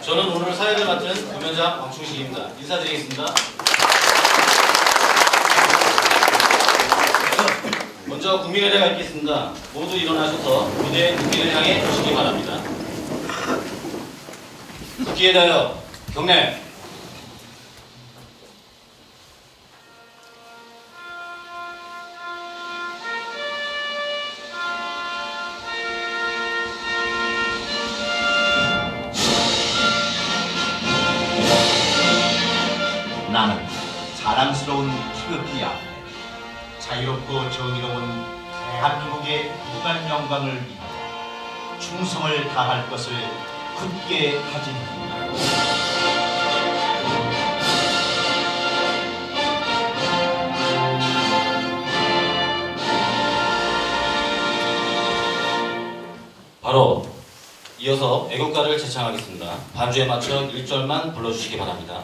저는 오늘 사회를 맡은 부면장 왕충식입니다. 인사드리겠습니다. 먼저 국민의례가 있겠습니다. 모두 일어나셔서 무대 국민을 향해 주시기 바랍니다. 국기에 대하여 경례. 나는 자랑스러운 태극기 앞에 자유롭고 정의로운 대한민국의 무한 영광을 위하여 충성을 다할 것을 굳게 다짐합니다. 바로 이어서 애국가를 제창하겠습니다. 반주에 맞춰 1절만 불러주시기 바랍니다.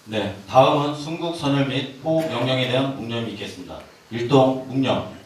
네, 다음은 순국 선열 및 호흡 명령에 대한 묵념이 있겠습니다. 일동 묵념.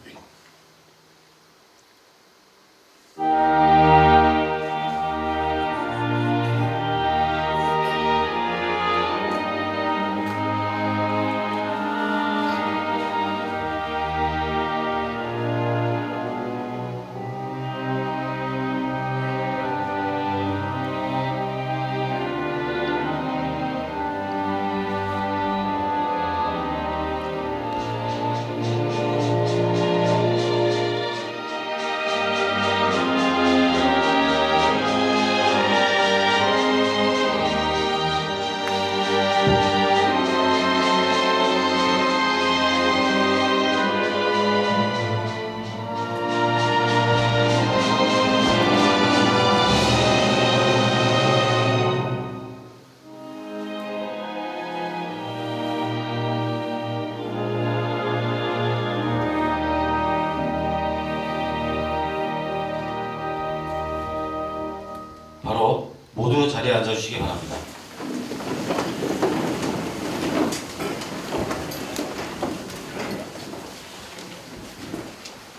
바로 모두 자리에 앉아주시기 바랍니다.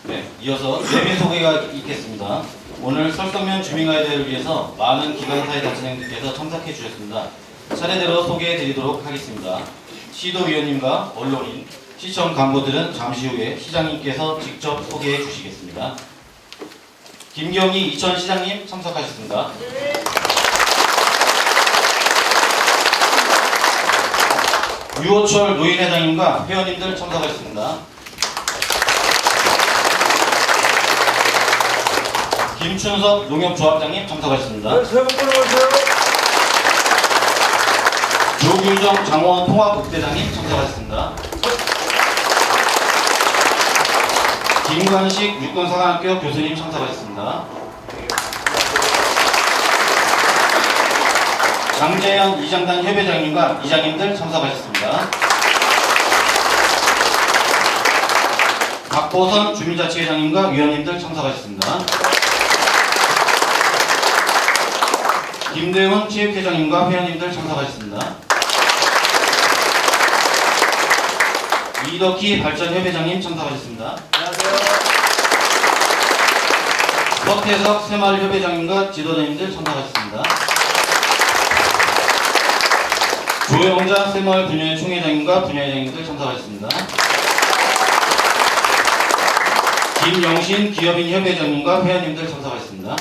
네, 이어서 내빈 소개가 있겠습니다. 오늘 설성면 주민가요대회를 위해서 많은 기관사의 단체장님들께서 참석해 주셨습니다. 차례대로 소개해 드리도록 하겠습니다. 시도위원님과 언론인, 시청 간부들은 잠시 후에 시장님께서 직접 소개해 주시겠습니다. 김경희 이천시장님 참석하셨습니다. 유호철 노인회장님과 회원님들 참석하셨습니다. 김춘석 농협조합장님 참석하셨습니다. 조규정 장원 통합국대장님 참석하셨습니다. 김관식 육군사관학교 교수님 참석하셨습니다. 장재현 이장단 협회장님과 이장님들 참석하셨습니다. 박보선 주민자치회장님과 위원님들 참석하셨습니다. 김대훈 체육회장님과 회원님들 참석하셨습니다. 이덕희 발전협회장님 참석하셨습니다. 안녕하세요. 서태석 새마을협회장님과 지도자님들 참석하셨습니다. 조영자 새마을 분야회 총회장님과 분야회장님들 참석하셨습니다. 김영신 기업인 협의회장님과 회원님들 참석하셨습니다.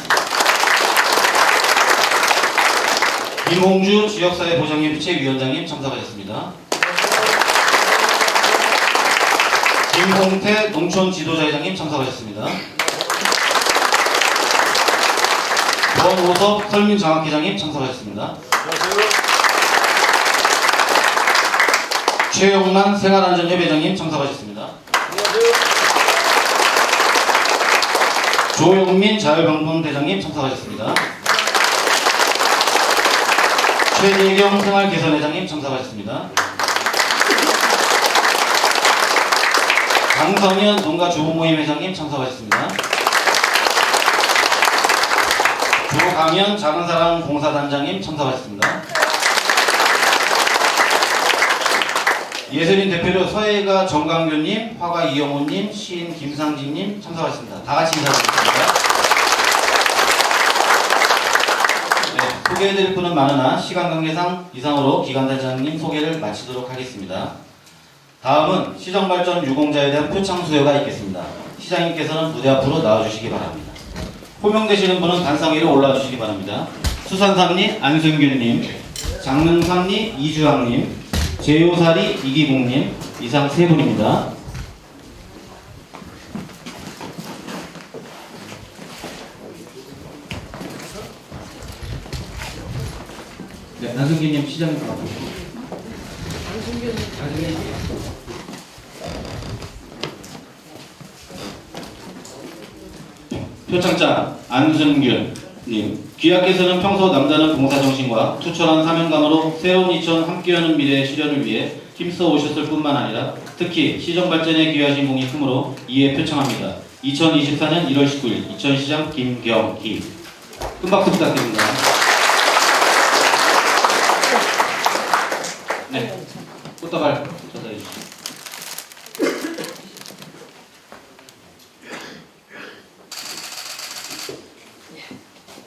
김홍주 지역사회보장협의체 위원장님 참석하셨습니다. 김홍태 농촌지도자회장님 참석하셨습니다. 권호섭 설민장학회장님 참석하셨습니다. 최영란 생활안전협회장님 참석하셨습니다. 조영민 자율방문대장님 참석하셨습니다. 최재경 생활개선회장님 참석하셨습니다. 강성현 농가주부모임 회장님 참석하셨습니다. 조강현 작은사랑 공사단장님 참석하셨습니다. 예술인 대표로 서예가 정강교님, 화가 이영호님, 시인 김상진님 참석하셨습니다. 다 같이 인사드리겠습니다. 네, 소개해드릴 분은 많으나 시간 관계상 이상으로 기관단장님 소개를 마치도록 하겠습니다. 다음은 시정발전 유공자에 대한 표창 수여가 있겠습니다. 시장님께서는 무대 앞으로 나와주시기 바랍니다. 호명되시는 분은 단상 위로 올라와주시기 바랍니다. 수산삼리 안승균님, 장릉삼리 이주학님, 제요사리 이기국님, 이상 세 분입니다. 네, 안승균님 시장님 나와주시죠. 안승균님. 표창장 안승균님, 귀하께서는 평소 남다른 봉사정신과 투철한 사명감으로 새로운 이천 함께하는 미래의 실현을 위해 힘써 오셨을 뿐만 아니라 특히 시정발전에 귀하신 공이 크므로 이에 표창합니다. 2024년 1월 19일 이천시장 김경희. 큰 박수 부탁드립니다. 네, 꽃다발 전달해 주시죠.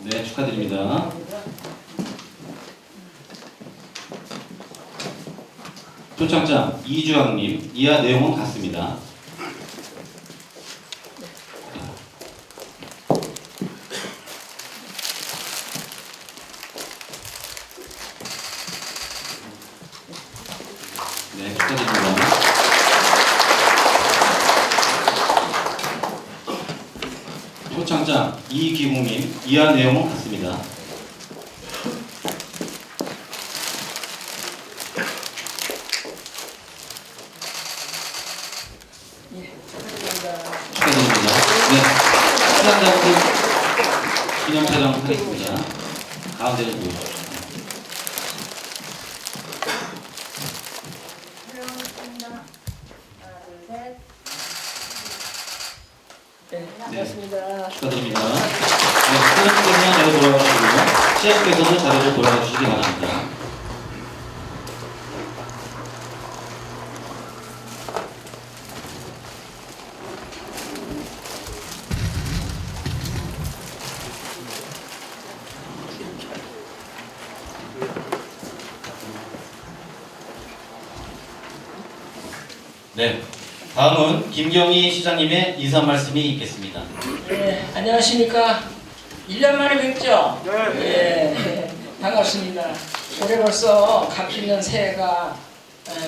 네, 축하드립니다. 표창장 이주학님, 이하 내용은 같습니다. 네, 축하드립니다. 표창장 이기국님, 이하 내용은 같습니다. 축하드립니다. 네, 수상자분들 기념 촬영하겠습니다. 가운데를 보여주십시오. 네, 반갑습니다. 축하드립니다. 네, 수상자분들 자리로 돌아가 주시고요. 시장께서도 자리로 돌아가 주시기 바랍니다. 네, 다음은 김경희 시장님의 인사 말씀이 있겠습니다. 네, 안녕하십니까. 1년 만에 뵙죠? 네. 반갑습니다. 올해 벌써 갓필년 새해가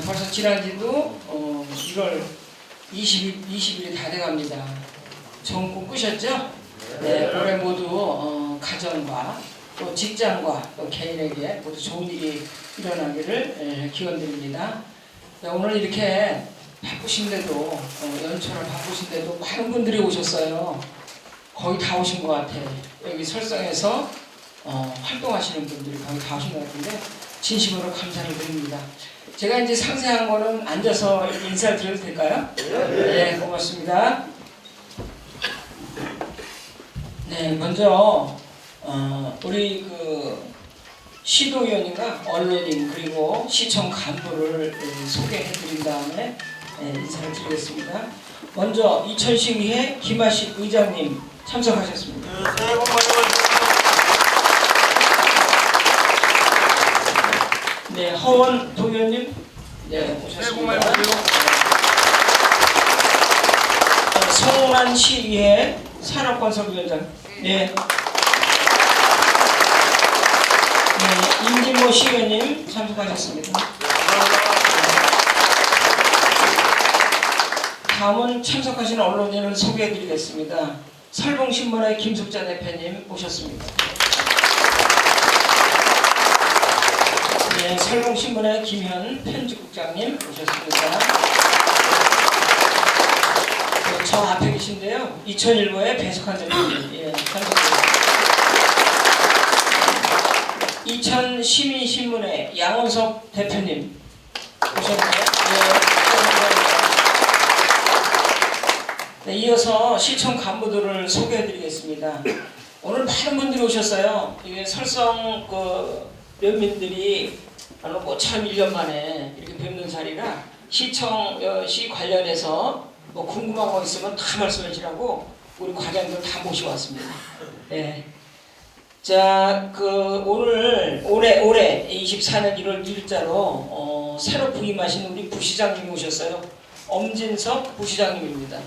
벌써 지난 지도 1월 20일이 다 돼갑니다. 좋은 꿈 꾸셨죠? 네, 올해 모두 가정과 또 직장과 또 개인에게 모두 좋은 일이 일어나기를 기원드립니다. 네, 오늘 이렇게 바쁘신데도 연초를 바쁘신데도 많은 분들이 오셨어요. 거의 다 오신 것 같아요. 여기 설성에서 활동하시는 분들이 거의 다 오신 것 같은데 진심으로 감사를 드립니다. 제가 이제 상세한 거는 앉아서 인사를 드려도 될까요? 네, 고맙습니다. 네, 먼저 우리 시도위원님과 언론인 그리고 시청 간부를 소개해드린 다음에 인사를 드리겠습니다. 먼저 이천시의회 김하식 의장님 참석하셨습니다. 네, 새해 복 많이 받으십시오. 네, 허원 도의원님, 네, 오셨습니다. 성난 시의회 산업건설위원장, 네. 네, 임진모 시의원님 참석하셨습니다. 다음은 참석하신 언론인을 소개해드리겠습니다. 설봉신문의 김숙자 대표님 오셨습니다. 네, 설봉신문의 김현 편집국장님 오셨습니다. 저 앞에 계신데요. 2001보의 배석한 대표님, 예, 참석합니다. 이천시민신문의 양원석 대표님 오셨나요? 네, 이어서 시청 간부들을 소개해드리겠습니다. 오늘 많은 분들이 오셨어요. 이게 설성 면민들이 모처럼 1년 만에 이렇게 뵙는 자리라 시청시 관련해서 뭐 궁금한 거 있으면 다 말씀해 주라고 우리 과장들 다 모셔왔습니다. 네. 자, 올해 24년 1월 2일자로 새로 부임하신 우리 부시장님이 오셨어요. 엄진석 부시장님입니다.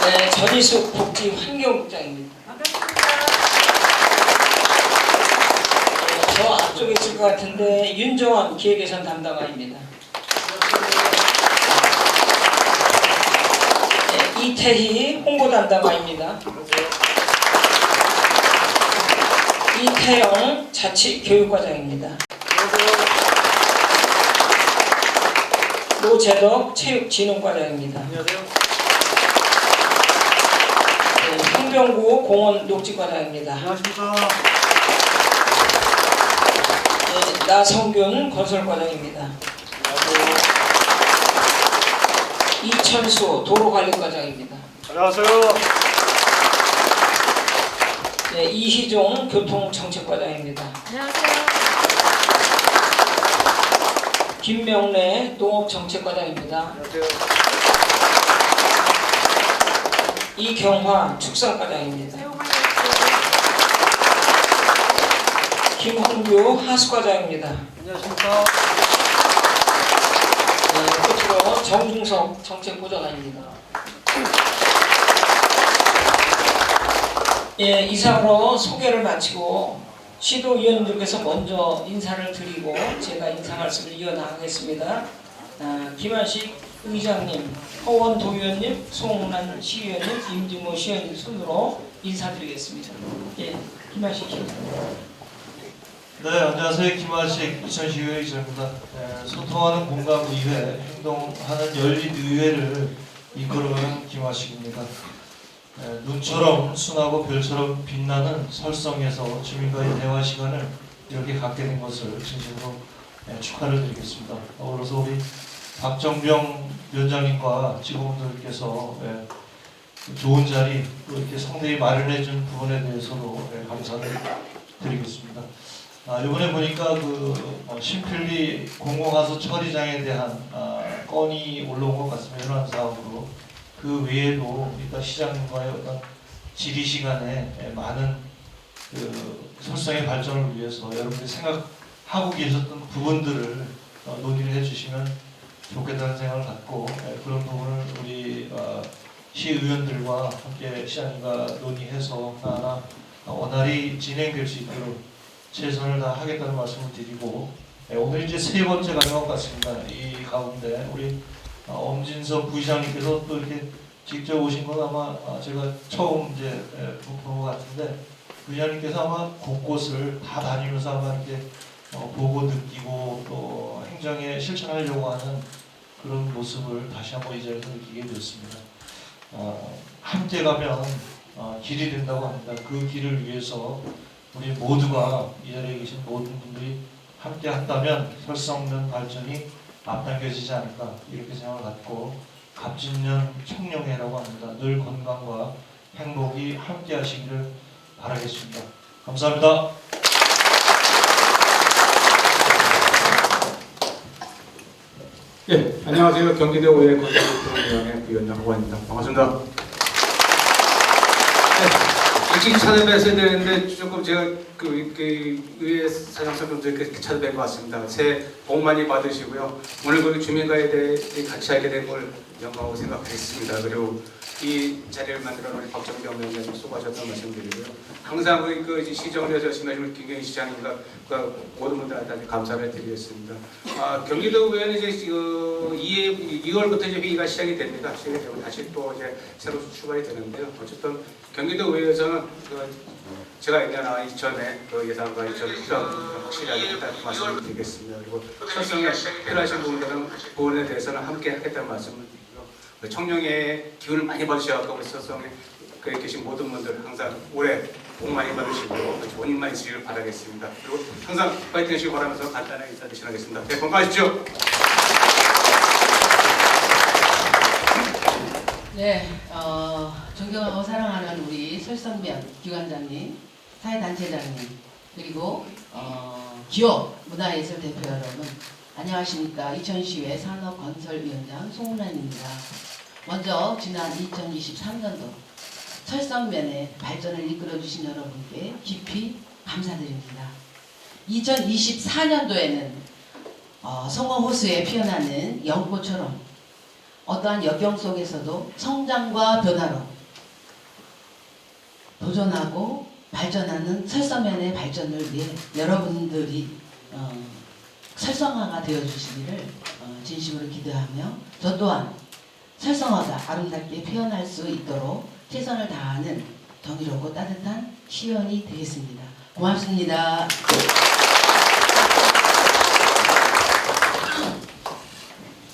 네, 전희숙 복지환경국장입니다. 네, 저 앞쪽에 있을 것 같은데 윤정원 기획예산 담당관입니다. 네, 이태희 홍보담당관입니다. 이태영 자치교육과장입니다. 노재덕 체육진흥과장입니다. 흥병구 공원 녹지과장입니다. 안녕하십니까. 네, 나성균 건설과장입니다. 이천수 도로관리과장입니다. 안녕하세요. 네, 이희종 교통정책과장입니다. 안녕하세요. 김명래 농업정책과장입니다. 안녕하세요. 이경화 축산과장입니다. 김홍규 하수과장입니다. 안녕하십니까. 네, 끝으로 정중석 정책보좌관입니다. 예, 이상으로 소개를 마치고 시도위원님들께서 먼저 인사를 드리고 제가 인사 말씀을 이어나가겠습니다. 김한식 의장님, 허원 도의원님, 송난 시의원님, 임진모 시의원님 순으로 인사드리겠습니다. 예, 김한식 시의원님. 네, 안녕하세요. 김하식 이천시의회 의장입니다. 소통하는 공감의회, 행동하는 열린 의회를 이끌어가는 김하식입니다. 눈처럼 순하고 별처럼 빛나는 설성에서 주민과의 대화 시간을 이렇게 갖게 된 것을 진심으로 축하를 드리겠습니다. 어우러서 우리 박정병 위원장님과 직원들께서 좋은 자리 또 이렇게 성대히 마련해 준 부분에 대해서도 감사를 드리겠습니다. 이번에 보니까 신필리 공공하수 처리장에 대한 건이 올라온 것 같습니다. 현안 사업으로. 그 외에도 일단 시장님과의 어떤 질의 시간에 많은 설성의 발전을 위해서 여러분들이 생각하고 계셨던 부분들을 논의를 해주시면 좋겠다는 생각을 갖고 그런 부분을 우리 시의원들과 함께 시장님과 논의해서 하나하나 원활히 진행될 수 있도록 최선을 다하겠다는 말씀을 드리고 오늘 이제 세 번째 가는 것 같습니다. 이 가운데 우리 엄진석 부시장님께서 또 이렇게 직접 오신 건 아마 제가 처음 이제 본 것 같은데 부시장님께서 아마 곳곳을 다 다니면서 아마 이렇게 보고 느끼고 또 행정에 실천하려고 하는 그런 모습을 다시 한번 이 자리에서 느끼게 되었습니다. 함께 가면 길이 된다고 합니다. 그 길을 위해서 우리 모두가 이 자리에 계신 모든 분들이 함께 한다면 설성면 발전이 앞당겨지지 않을까 이렇게 생각을 갖고 갑진년 청룡해라고 합니다. 늘 건강과 행복이 함께 하시기를 바라겠습니다. 감사합니다. 예, 안녕하세요. 경기도의회 건설교통위원회 부위원장 허관입니다. 반갑습니다. 네, 일찍 찾아뵀어야 되는데 조금 제가 그 의회 사장님 좀 이렇게 찾아뵌 것 같습니다. 새해 복 많이 받으시고요. 오늘 그 주민과에 대해 같이 하게 된 걸 영광으로 생각했습니다. 그리고 이 자리를 만들어 놓은 박정경 위원장님 수고하셨다는 말씀드리고요. 항상 그 시정을 해주시는 우리 김경희 시장님과 그 모든 분들한테 감사를 드리겠습니다. 경기도의회는 이제 2월부터 이제 회의가 시작이 됩니다. 다시 또 이제 새로 출발이 되는데요. 어쨌든 경기도의회에서는 제가 얘기한 이전에 예산과 이전 필요한 확실하게 말씀을 드리겠습니다. 그리고 설성에 필요하신 부분에 대해서는 함께 하겠다는 말씀을 드리고요. 청룡의 기운을 많이 받으셔서 우리 설성에 계신 모든 분들 항상 올해 복 많이 받으시고 좋은 일만 있으시길 바라겠습니다. 그리고 항상 파이팅 하시기 바라면서 간단하게 인사 드리겠습니다. 네, 건강하십시오. 네, 존경하고 사랑하는 우리 설성면 기관장님, 사회단체장님, 그리고 기업 문화예술 대표 여러분, 안녕하십니까. 이천시의회 산업건설위원장 송은환입니다. 먼저 지난 2023년도 설성면의 발전을 이끌어주신 여러분께 깊이 감사드립니다. 2024년도에는 성어호수에 피어나는 연꽃처럼 어떠한 역경 속에서도 성장과 변화로 도전하고 발전하는 설성면의 발전을 위해 여러분들이 설성화가 되어주시기를 진심으로 기대하며 저 또한 설성화가 아름답게 피어날 수 있도록 최선을 다하는 정의롭고 따뜻한 시연이 되겠습니다. 고맙습니다.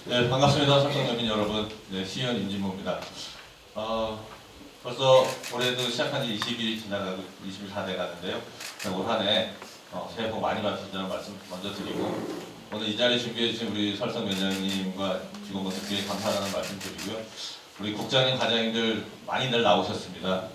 네, 반갑습니다. 설성여민 여러분. 네, 시의원 임진모입니다. 벌써 올해도 시작한 지 20일이 지나가고 20일 다 돼가는데요. 올 한해 새해 복 많이 받으시다는 말씀 먼저 드리고, 오늘 이 자리 준비해 주신 우리 설성 위원장님과 직원분들께 감사하다는 말씀 드리고요. 우리 국장님, 과장님들 많이들 나오셨습니다.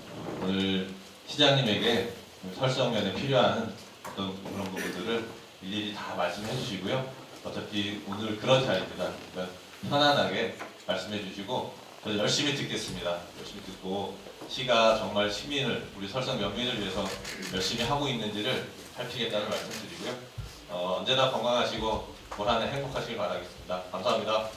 오늘 시장님에게 설성면에 필요한 어떤 그런 부분들을 일일이 다 말씀해 주시고요. 어차피 오늘 그런 자리입니다. 그러니까 편안하게 말씀해 주시고 저는 열심히 듣겠습니다. 열심히 듣고 시가 정말 시민을, 우리 설성 면민을 위해서 열심히 하고 있는지를 살피겠다는 말씀 드리고요. 언제나 건강하시고 올 한 해 행복하시길 바라겠습니다. 감사합니다.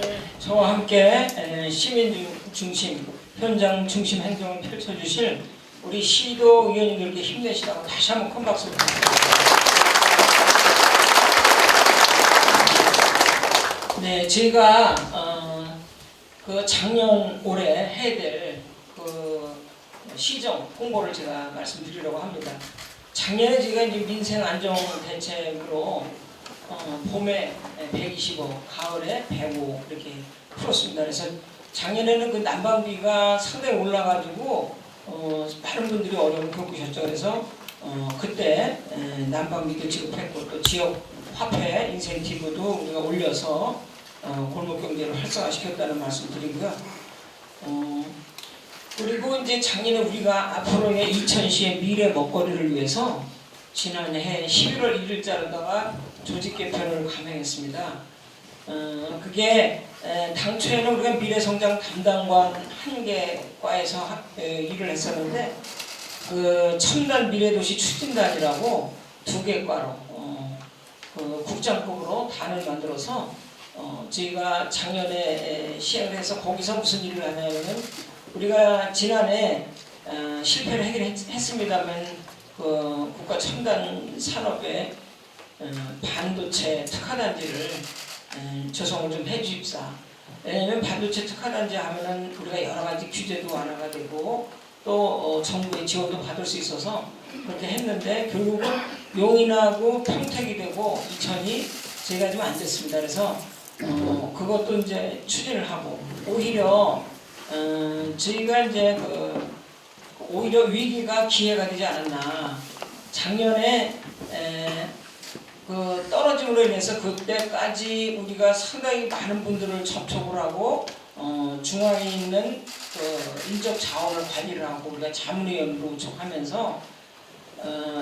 네, 저와 함께 시민 중심, 현장 중심 행정을 펼쳐주실 우리 시도 의원님들께 힘내시라고 다시 한번 큰 박수 부탁드립니다. 네, 제가 그 작년 올해 해야 될 그 시정 공고를 제가 말씀드리려고 합니다. 작년에 제가 이제 민생 안정 대책으로 봄에 125, 가을에 105 이렇게 풀었습니다. 그래서 작년에는 그 난방비가 상당히 올라가지고 많은 분들이 어려움을 겪으셨죠. 그래서 그때 난방비도 지급했고 또 지역 화폐 인센티브도 우리가 올려서 골목 경제를 활성화시켰다는 말씀 드리고요. 그리고 이제 작년에 우리가 앞으로의 이천시의 미래 먹거리를 위해서 지난해 11월 1일자로다가 조직 개편을 감행했습니다. 그게 당초에는 우리가 미래성장 담당관 한 개 과에서 일을 했었는데 그 첨단 미래도시 추진단이라고 2개 과로 그 국장급으로 단을 만들어서 저희가 작년에 시행을 해서 거기서 무슨 일을 하냐면은 우리가 지난해 실패를 하긴 했습니다만 그 국가 첨단 산업의 반도체 특화단지를 조성을 좀 해주십사. 왜냐하면 반도체 특화단지 하면은 우리가 여러 가지 규제도 완화가 되고 또 정부의 지원도 받을 수 있어서 그렇게 했는데 결국은 용인하고 평택이 되고 이천이 저희가 좀 안 됐습니다. 그래서 그것도 이제 추진을 하고 오히려 저희가 이제 오히려 위기가 기회가 되지 않았나. 작년에 그 떨어짐으로 인해서 그때까지 우리가 상당히 많은 분들을 접촉을 하고 중앙에 있는 그 인적 자원을 관리를 하고 우리가 자문위원으로 촉하면서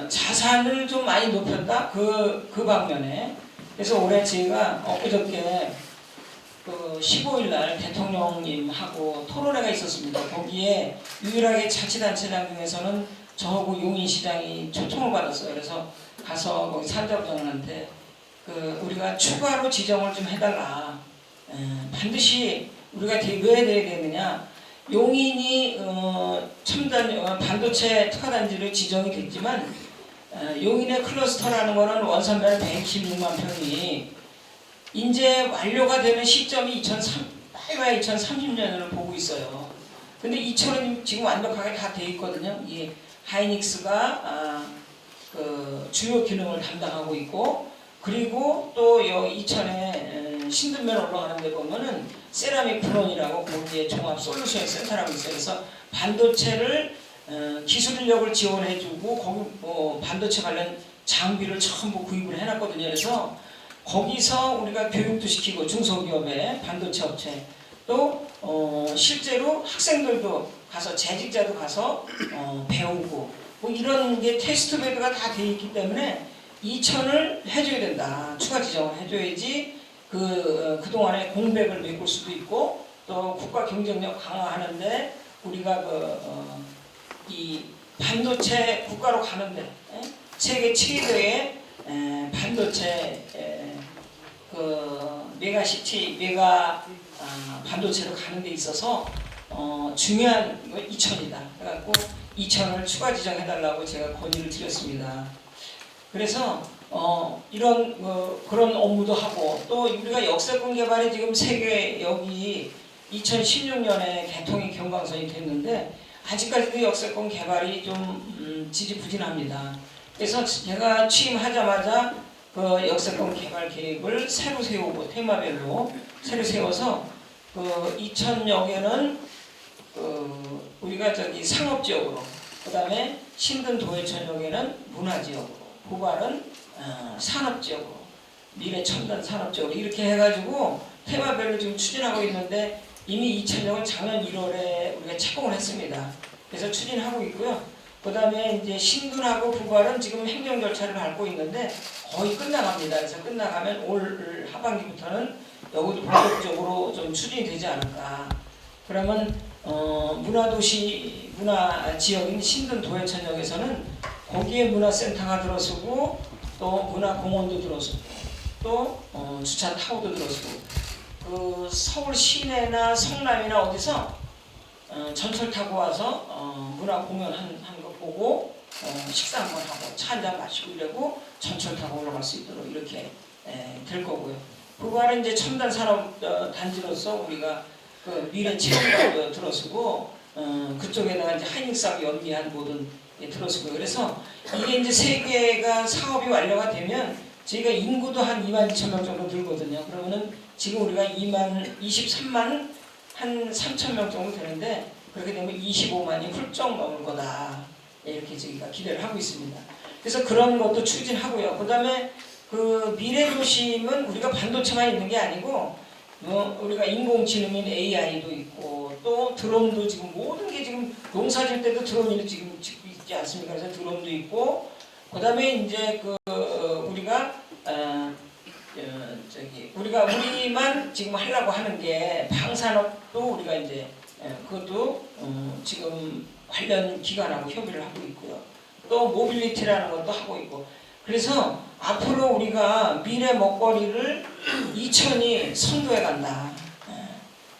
자산을 좀 많이 높였다 그 방면에. 그래서 올해 저희가 엊그저께 그 그 15일 날 대통령님하고 토론회가 있었습니다. 거기에 유일하게 자치단체장 중에서는 저하고 용인시장이 초청을 받았어요. 그래서 가서 거기 산자부장한테 그 우리가 추가로 지정을 좀 해달라. 반드시 우리가 왜 돼야 되느냐? 용인이 첨단 반도체 특화단지로 지정이 됐지만 용인의 클러스터라는 거는 원산면 116만 평이 이제 완료가 되는 시점이 2030년을 보고 있어요. 근데 이천은 지금 완벽하게 다 돼 있거든요. 이 하이닉스가 그 주요 기능을 담당하고 있고, 그리고 또 이천에 신든면 올라가는 데 보면은 세라믹 프론이라고 거기에 종합 솔루션 센터라고 있어요. 그래서 반도체를 기술 인력을 지원해주고 거기 반도체 관련 장비를 전부 구입을 해놨거든요. 그래서 거기서 우리가 교육도 시키고 중소기업의 반도체 업체 또 실제로 학생들도 가서 재직자도 가서 배우고 뭐 이런 게 테스트베드가 다 돼 있기 때문에 이천을 해줘야 된다. 추가 지정을 해줘야지 그동안에 공백을 메꿀 수도 있고 또 국가 경쟁력 강화하는데 우리가 이 반도체 국가로 가는데 세계 최대의 반도체 메가시티 반도체로 가는 데 있어서 중요한 이천이다. 그래갖고 이천을 추가 지정해달라고 제가 건의를 드렸습니다. 그래서 이런 그런 업무도 하고 또 우리가 역세권 개발이 지금 세계 여기 2016년에 개통이 경강선이 됐는데 아직까지도 역세권 개발이 좀 지지부진합니다. 그래서 제가 취임하자마자 그 역세권 개발 계획을 새로 세우고 테마별로 새로 세워서 이천역에는 우리가 상업지역으로, 그 다음에 신든도회천역에는 문화지역으로, 부발은 산업지역으로, 미래첨단 산업지역으로 이렇게 해가지고 테마별로 지금 추진하고 있는데 이미 이천역은 작년 1월에 우리가 착공을 했습니다. 그래서 추진하고 있고요. 그 다음에 이제 신둔하고 부발은 지금 행정 절차를 밟고 있는데 거의 끝나갑니다. 그래서 끝나가면 올 하반기부터는 여기도 본격적으로 좀 추진이 되지 않을까. 그러면 문화지역인 신둔도회천역에서는 거기에 문화센터가 들어서고 또 문화공원도 들어서고 또 주차 타워도 들어서고 서울 시내나 성남이나 어디서 전철 타고 와서 문화 공연 하는 거 보고 식사 한번 하고 차 한잔 마시고 이러고 전철 타고 올라갈 수 있도록 이렇게 될 거고요. 그거는 이제 첨단 산업 단지로서 우리가 미래 체험도 들어서고 그쪽에다가 이제 하이닉스하고 연계한 모든 게 들어서고요. 그래서 이게 이제 세 개가 사업이 완료가 되면 저희가 인구도 한 22,000명 정도 들거든요. 그러면은 지금 우리가 23만 한 3,000명 정도 되는데 그렇게 되면 25만이 훌쩍 넘을 거다. 이렇게 저희가 기대를 하고 있습니다. 그래서 그런 것도 추진하고요. 그 다음에 미래도심은 우리가 반도체만 있는 게 아니고 우리가 인공지능인 AI도 있고 또 드론도 지금 모든 게 지금 농사질 때도 드론이 지금 짓고 있지 않습니까? 그래서 드론도 있고 그 다음에 이제 우리가 우리만 지금 하려고 하는 게 방산업도 우리가 이제 그것도 지금 관련 기관하고 협의를 하고 있고요. 또 모빌리티라는 것도 하고 있고. 그래서 앞으로 우리가 미래 먹거리를 이천이 선도해 간다.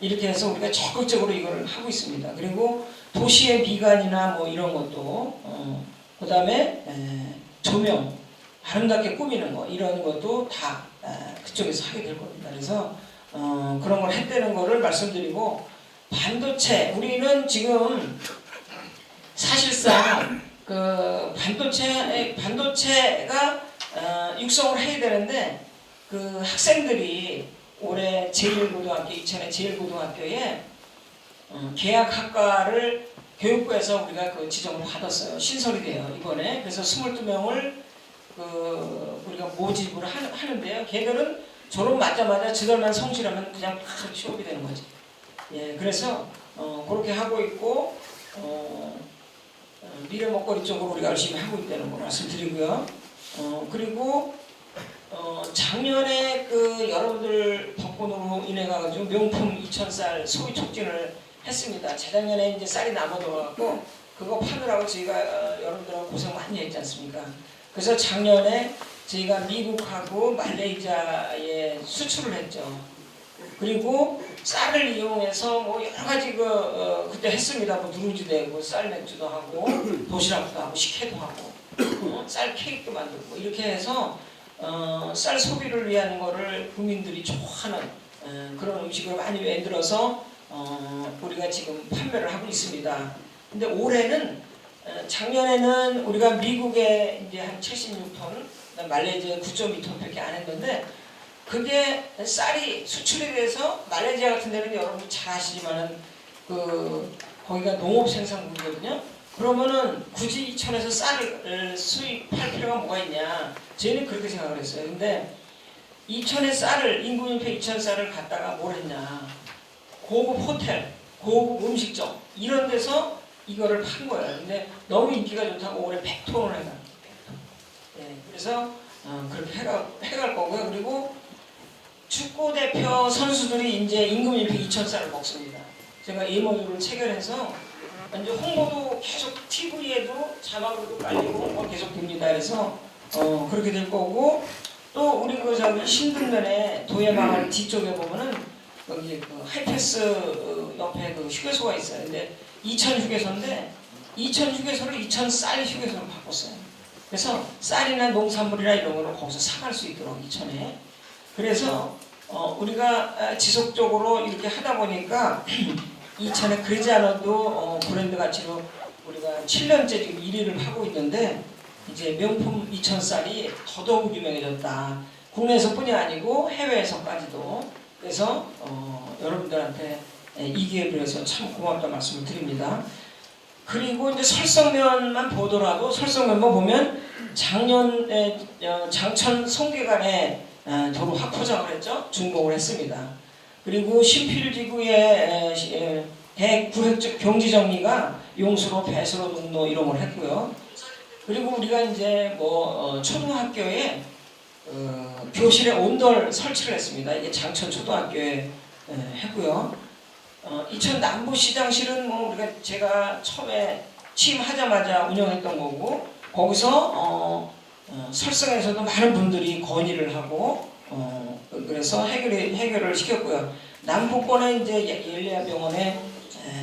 이렇게 해서 우리가 적극적으로 이걸 하고 있습니다. 그리고 도시의 미관이나 뭐 이런 것도 그 다음에 조명 아름답게 꾸미는 거 이런 것도 다 그쪽에서 하게 될 겁니다. 그래서 그런 걸 했다는 거를 말씀드리고 반도체 우리는 지금 사실상 반도체가 육성을 해야 되는데 학생들이 올해 제1고등학교 이천의 제1고등학교에 계약학과를 교육부에서 우리가 지정을 받았어요. 신설이 돼요 이번에. 그래서 22명을 우리가 모집을 하는데요. 걔들은 졸업하자마자 저들만 성실하면 그냥 바로 취업이 되는 거지. 예, 그래서 그렇게 하고 있고 미래 먹거리 쪽으로 우리가 열심히 하고 있다는 거 말씀드리고요. 그리고 작년에 그 여러분들 덕분으로 인해 가지고 명품 2000쌀 소비 촉진을 했습니다. 재작년에 이제 쌀이 남아들어갖고 그거 파느라고 저희가 여러분들하고 고생 많이 했지 않습니까? 그래서 작년에 저희가 미국하고 말레이시아에 수출을 했죠. 그리고 쌀을 이용해서 뭐 여러 가지 그때 했습니다. 뭐 누룽지 되고 쌀 맥주도 하고 도시락도 하고 식혜도 하고 쌀 케이크도 만들고 이렇게 해서 쌀 소비를 위한 거를 국민들이 좋아하는 그런 음식을 많이 만들어서 우리가 지금 판매를 하고 있습니다. 근데 올해는 작년에는 우리가 미국에 이제 한 76톤, 말레이시아 9.2톤밖에 안 했는데 그게 쌀이 수출이 돼서 말레이시아 같은 데는 여러분 잘 아시지만은 거기가 농업 생산국이거든요. 그러면은 굳이 이천에서 쌀을 수입할 필요가 뭐가 있냐? 저희는 그렇게 생각을 했어요. 근데 이천에 쌀을 인구민폐 이천 쌀을 갖다가 뭘 했냐? 고급 호텔, 고급 음식점 이런 데서 이거를 판 거예요. 근데 너무 인기가 좋다고 올해 100톤을 해가. 네, 그래서 그렇게 해갈 거고요. 그리고 축구 대표 선수들이 이제 임금일표 2,000쌀을 먹습니다. 제가 MOU를 체결해서 이제 홍보도 계속 TV에도 자막으로도 깔리고 홍보 계속 됩니다. 그래서 그렇게 될 거고 또 우리 저기 신등면에 도예마을 뒤쪽에 보면은 여기 하이패스 옆에 휴게소가 있어요. 근데 2,000 휴게소인데 2,000 휴게소를 2,000 쌀 휴게소로 바꿨어요. 그래서 쌀이나 농산물이나 이런 거를 거기서 사갈 수 있도록 2,000에. 그래서 우리가 지속적으로 이렇게 하다 보니까 2,000에 그러지 않아도 브랜드 가치로 우리가 7년째 지금 1위를 하고 있는데 이제 명품 2,000 쌀이 더더욱 유명해졌다. 국내에서뿐이 아니고 해외에서까지도. 그래서 여러분들한테 이 기회를 빌어서 참 고맙다는 말씀을 드립니다. 그리고 이제 설성면만 보더라도 설성면만 보면 작년에 장천 송계간에 도로 확포장을 했죠. 준공을 했습니다. 그리고 신필지구의 대구획적 경지정리가 용수로 배수로 농로 이런 걸 했고요. 그리고 우리가 이제 초등학교에 교실에 온돌 설치를 했습니다. 이게 장천 초등학교에 했고요. 이천 남부시장실은 우리가 제가 처음에 취임하자마자 운영했던 거고 거기서 설성에서도 많은 분들이 건의를 하고 그래서 해결을 시켰고요. 남부권에 이제 예리아병원에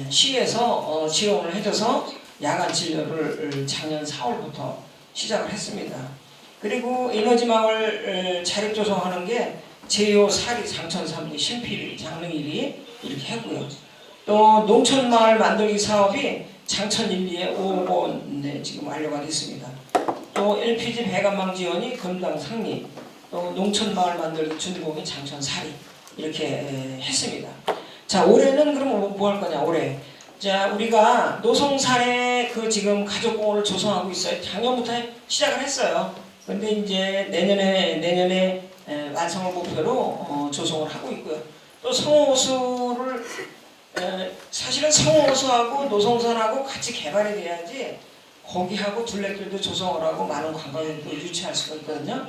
시에서 지원을 해줘서 야간 진료를 작년 4월부터 시작을 했습니다. 그리고 에너지마을 자립조성하는 게 제요 4리 장천 3리 신필이 장릉1리 이렇게 했고요. 또 농촌마을 만들기 사업이 장천 1리에 5억 원 지금 완료가 됐습니다. 또 LPG 배관망 지원이 금당 상리, 또 농촌마을 만들기 준공이 장천 4리 이렇게 했습니다. 자, 올해는 그럼 뭐 할 거냐? 올해 자, 우리가 노송산에 지금 가족공원을 조성하고 있어요. 작년부터 시작을 했어요. 근데 이제 내년에 완성을 목표로 조성을 하고 있고요. 또 성호호수를 사실은 성호호수하고 노송산하고 같이 개발이 돼야지 거기하고 둘레길도 조성을 하고 많은 관광객도 유치할 수가 있거든요.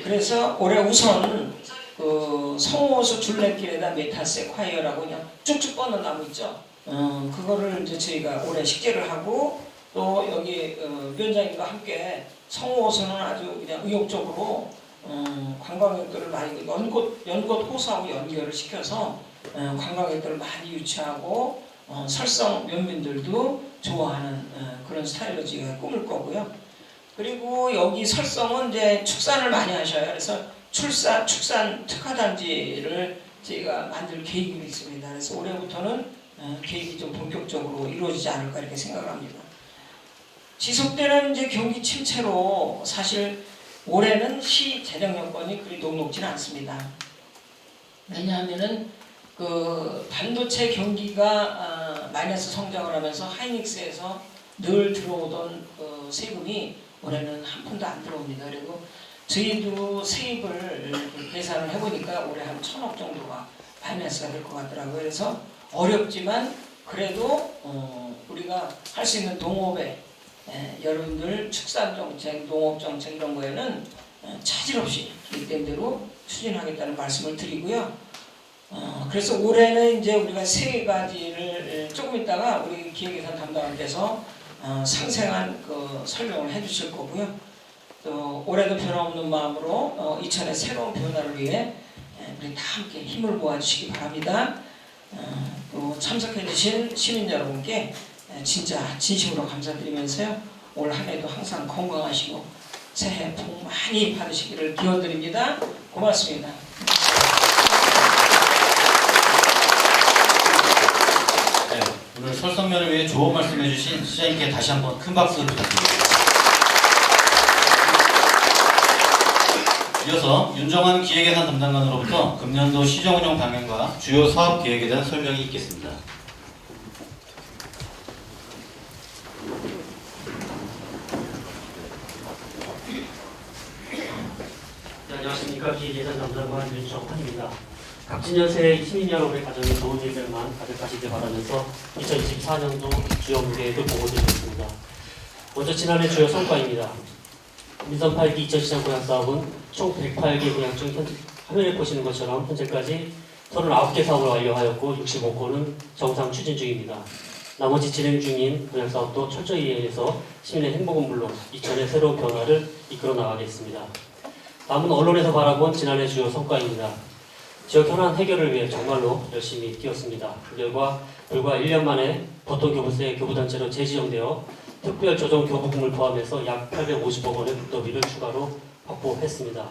그래서 올해 우선 성호호수 둘레길에다 메타세콰이어라고 그냥 쭉쭉 뻗는 나무 있죠. 그거를 이제 저희가 올해 식재를 하고 또 여기 위원장님과 함께 성호호수는 아주 그냥 의욕적으로 관광객들을 많이 연꽃 호수하고 연결을 시켜서 관광객들을 많이 유치하고 설성 면민들도 좋아하는 그런 스타일로 저희가 꾸밀 거고요. 그리고 여기 설성은 이제 축산을 많이 하셔요. 그래서 축산 특화단지를 저희가 만들 계획이 있습니다. 그래서 올해부터는 계획이 좀 본격적으로 이루어지지 않을까 이렇게 생각을 합니다. 지속되는 이제 경기 침체로 사실 올해는 시 재정 여건이 그리 녹록지는 않습니다. 왜냐하면은 반도체 경기가 마이너스 성장을 하면서 하이닉스에서 늘 들어오던 세금이 올해는 한 푼도 안 들어옵니다. 그리고 저희도 세입을 계산을 해보니까 올해 한 1,000억 정도가 마이너스가 될 것 같더라고요. 그래서 어렵지만 그래도 우리가 할 수 있는 농업에 여러분들 축산 정책, 농업 정책 이런 거에는 차질 없이 계획된 대로 추진하겠다는 말씀을 드리고요. 그래서 올해는 이제 우리가 세 가지를 조금 있다가 우리 기획예산 담당자께서 상세한 그 설명을 해주실 거고요. 또 올해도 변함없는 마음으로 이천의 새로운 변화를 위해 우리 다 함께 힘을 모아주시기 바랍니다. 또 참석해주신 시민 여러분께 진짜 진심으로 감사드리면서요. 올 한 해도 항상 건강하시고 새해 복 많이 받으시기를 기원드립니다. 고맙습니다. 네, 오늘 설성면을 위해 좋은 말씀해주신 시장님께 다시 한번 큰 박수 부탁드립니다. 이어서 윤정환 기획예산 담당관으로부터 금년도 시정운영 방향과 주요 사업 계획에 대한 설명이 있겠습니다. 네, 안녕하십니까. 기획예산 담당관 윤정환입니다. 갑진년 새해 시민 여러분의 가정에 좋은 일들만 가득하시길 바라면서 2024년도 주요 계획을 보고드리겠습니다. 먼저 지난해 주요 성과입니다. 민선 8기 2000시장 고향 사업은 총 108개 고향 중 화면에 보시는 것처럼 현재까지 39개 사업을 완료하였고 65건은 정상 추진 중입니다. 나머지 진행 중인 고향 사업도 철저히 이행해서 시민의 행복은 물론 이천의 새로운 변화를 이끌어 나가겠습니다. 다음은 언론에서 바라본 지난해 주요 성과입니다. 지역 현안 해결을 위해 정말로 열심히 뛰었습니다. 그 결과 불과 1년 만에 보통교부세 교부단체로 재지정되어 특별조정교부금을 포함해서 약 850억 원의 국도비를 추가로 확보했습니다.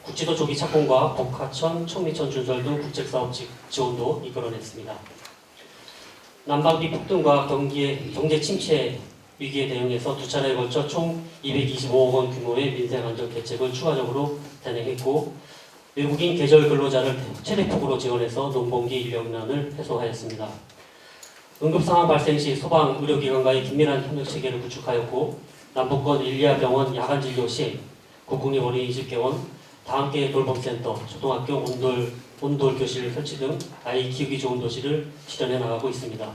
국지도 조기 착공과 복하천, 청미천 준설 등 국책사업 지원도 이끌어냈습니다. 난방비 폭등과 경제 침체 위기에 대응해서 두 차례에 걸쳐 총 225억 원 규모의 민생안정 대책을 추가적으로 단행했고 외국인 계절 근로자를 최대폭으로 지원해서 농번기 인력난을 해소하였습니다. 응급상황 발생 시 소방, 의료기관과의 긴밀한 협력체계를 구축하였고 남북권 일리아병원 야간진료 시 국공립어린이집 개원, 다함께 돌봄센터, 초등학교 온돌교실 설치 등 아이 키우기 좋은 도시를 실현해 나가고 있습니다.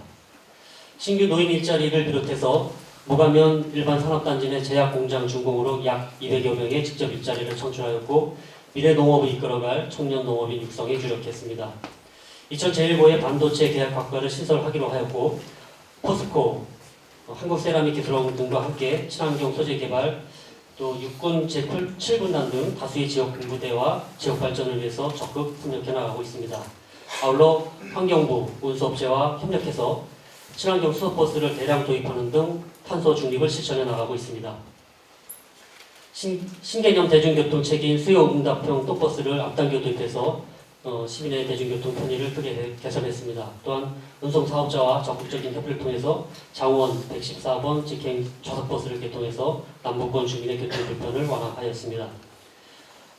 신규 노인 일자리를 비롯해서 무가면 일반 산업단지 내 제약공장 준공으로 약 200여 명의 직접 일자리를 창출하였고 미래 농업을 이끌어갈 청년 농업인 육성에 주력했습니다. 2001고에 반도체 계약학과를 신설하기로 하였고 포스코, 한국세라믹기술원 등과 함께 친환경 소재 개발, 또 육군 제7군단 등 다수의 지역 군부대와 지역 발전을 위해서 적극 협력해 나가고 있습니다. 아울러 환경부, 운수업체와 협력해서 친환경 수소버스를 대량 도입하는 등 탄소 중립을 실천해 나가고 있습니다. 신개념 대중교통체계인 수요응답형 똑버스를 앞당겨 도입해서 시민의 대중교통 편의를 크게 개선했습니다. 또한 운송사업자와 적극적인 협의를 통해서 장원 114번 직행 좌석버스를 개통해서 남북권 주민의 교통 불편을 완화하였습니다.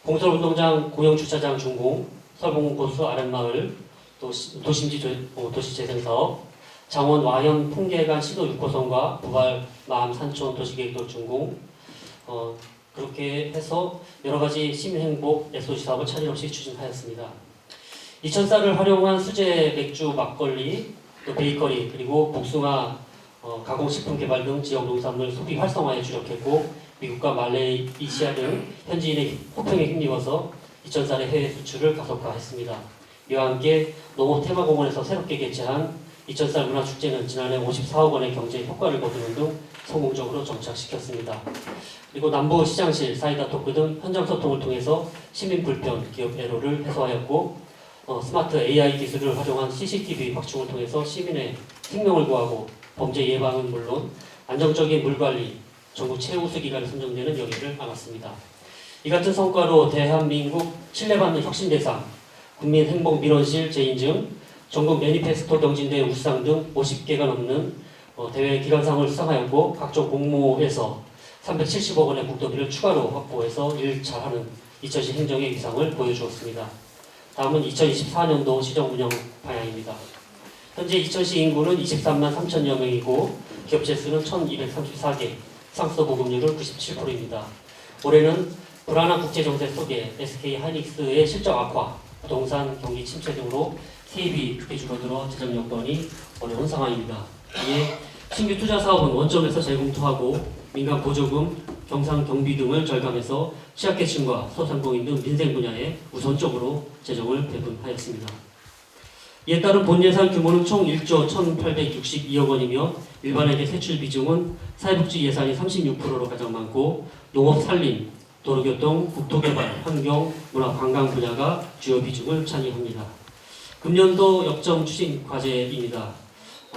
공설운동장 공영주차장 준공, 설봉고수 아랫마을, 또 도심지 도시재생사업, 장원 와현 풍계간 시도 6호선과 부발 마암 산촌 도시계획도 준공, 그렇게 해서 여러가지 시민행복 SOC 사업을 차질 없이 추진하였습니다. 이천쌀을 활용한 수제 맥주, 막걸리, 또 베이커리, 그리고 복숭아 가공식품 개발 등 지역 농산물 소비 활성화에 주력했고 미국과 말레이시아 등 현지인의 호평에 힘입어서 이천쌀의 해외 수출을 가속화했습니다. 이와 함께 농업 테마공원에서 새롭게 개최한 이천쌀 문화축제는 지난해 54억 원의 경제 효과를 거두는 등 성공적으로 정착시켰습니다. 그리고 남부 시장실, 사이다 토크 등 현장 소통을 통해서 시민 불편, 기업 애로를 해소하였고 스마트 AI 기술을 활용한 CCTV 확충을 통해서 시민의 생명을 구하고 범죄 예방은 물론 안정적인 물관리, 전국 최우수 기관에 선정되는 영예를 안았습니다. 이 같은 성과로 대한민국 신뢰받는 혁신대상, 국민행복밀원실 재인증, 전국 매니페스토 경진대회 우수상 등 50개가 넘는 대회 기관상을 수상하였고 각종 공모에서 370억 원의 국도비를 추가로 확보해서 일 잘하는 이천시 행정의 위상을 보여주었습니다. 다음은 2024년도 시정운영 방향입니다. 현재 이천시 인구는 23만 3천여 명이고 기업체 수는 1234개, 상수 보급률은 97%입니다. 올해는 불안한 국제정세 속에 SK하이닉스의 실적 악화, 부동산 경기 침체 등으로 세입이 크게 줄어들어 재정 여건이 어려운 상황입니다. 이에 신규 투자 사업은 원점에서 재검토하고 민간 보조금, 경상, 경비 등을 절감해서 취약계층과 소상공인 등 민생 분야에 우선적으로 재정을 배분하였습니다. 이에 따른 본 예산 규모는 총 1조 1,862억 원이며 일반회계 세출 비중은 사회복지 예산이 36%로 가장 많고 농업, 산림, 도로교통, 국토개발, 환경, 문화, 관광 분야가 주요 비중을 차지합니다. 금년도 역점 추진 과제입니다.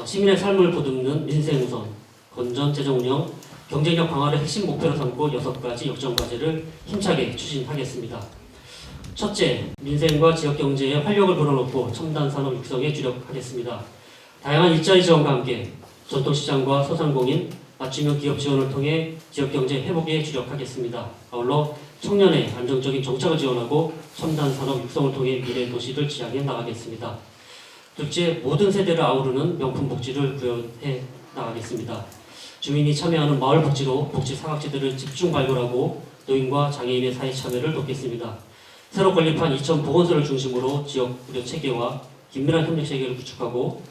시민의 삶을 보듬는 민생 우선, 건전 재정 운영, 경쟁력 강화를 핵심 목표로 삼고 6가지 역점 과제를 힘차게 추진하겠습니다. 첫째, 민생과 지역경제에 활력을 불어넣고 첨단 산업 육성에 주력하겠습니다. 다양한 일자리 지원과 함께 전통시장과 소상공인, 맞춤형 기업 지원을 통해 지역경제 회복에 주력하겠습니다. 아울러 청년의 안정적인 정착을 지원하고 첨단 산업 육성을 통해 미래 도시를 지향해 나가겠습니다. 둘째, 모든 세대를 아우르는 명품 복지를 구현해 나가겠습니다. 주민이 참여하는 마을 복지로 복지 사각지대를 집중 발굴하고 노인과 장애인의 사회 참여를 돕겠습니다. 새로 건립한 이천 보건소를 중심으로 지역 의료 체계와 긴밀한 협력 체계를 구축하고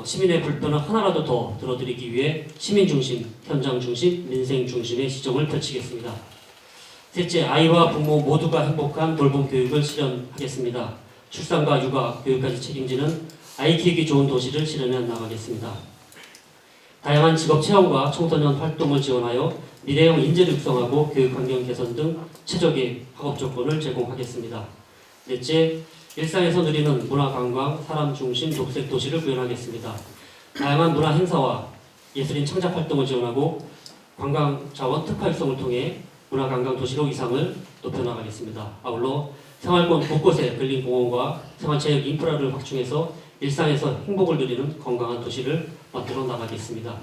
시민의 불편을 하나라도 더 들어드리기 위해 시민 중심, 현장 중심, 민생 중심의 시정을 펼치겠습니다. 셋째, 아이와 부모 모두가 행복한 돌봄 교육을 실현하겠습니다. 출산과 육아, 교육까지 책임지는 아이 키우기 좋은 도시를 실현해 나가겠습니다. 다양한 직업 체험과 청소년 활동을 지원하여 미래형 인재를 육성하고 교육 환경 개선 등 최적의 학업 조건을 제공하겠습니다. 넷째, 일상에서 누리는 문화 관광, 사람 중심 녹색 도시를 구현하겠습니다. 다양한 문화 행사와 예술인 창작 활동을 지원하고 관광 자원 특화 육성을 통해 문화 관광 도시로 위상을 높여나가겠습니다. 아울러 생활권 곳곳에 걸린 공원과 생활체육 인프라를 확충해서 일상에서 행복을 누리는 건강한 도시를 만들어 나가겠습니다.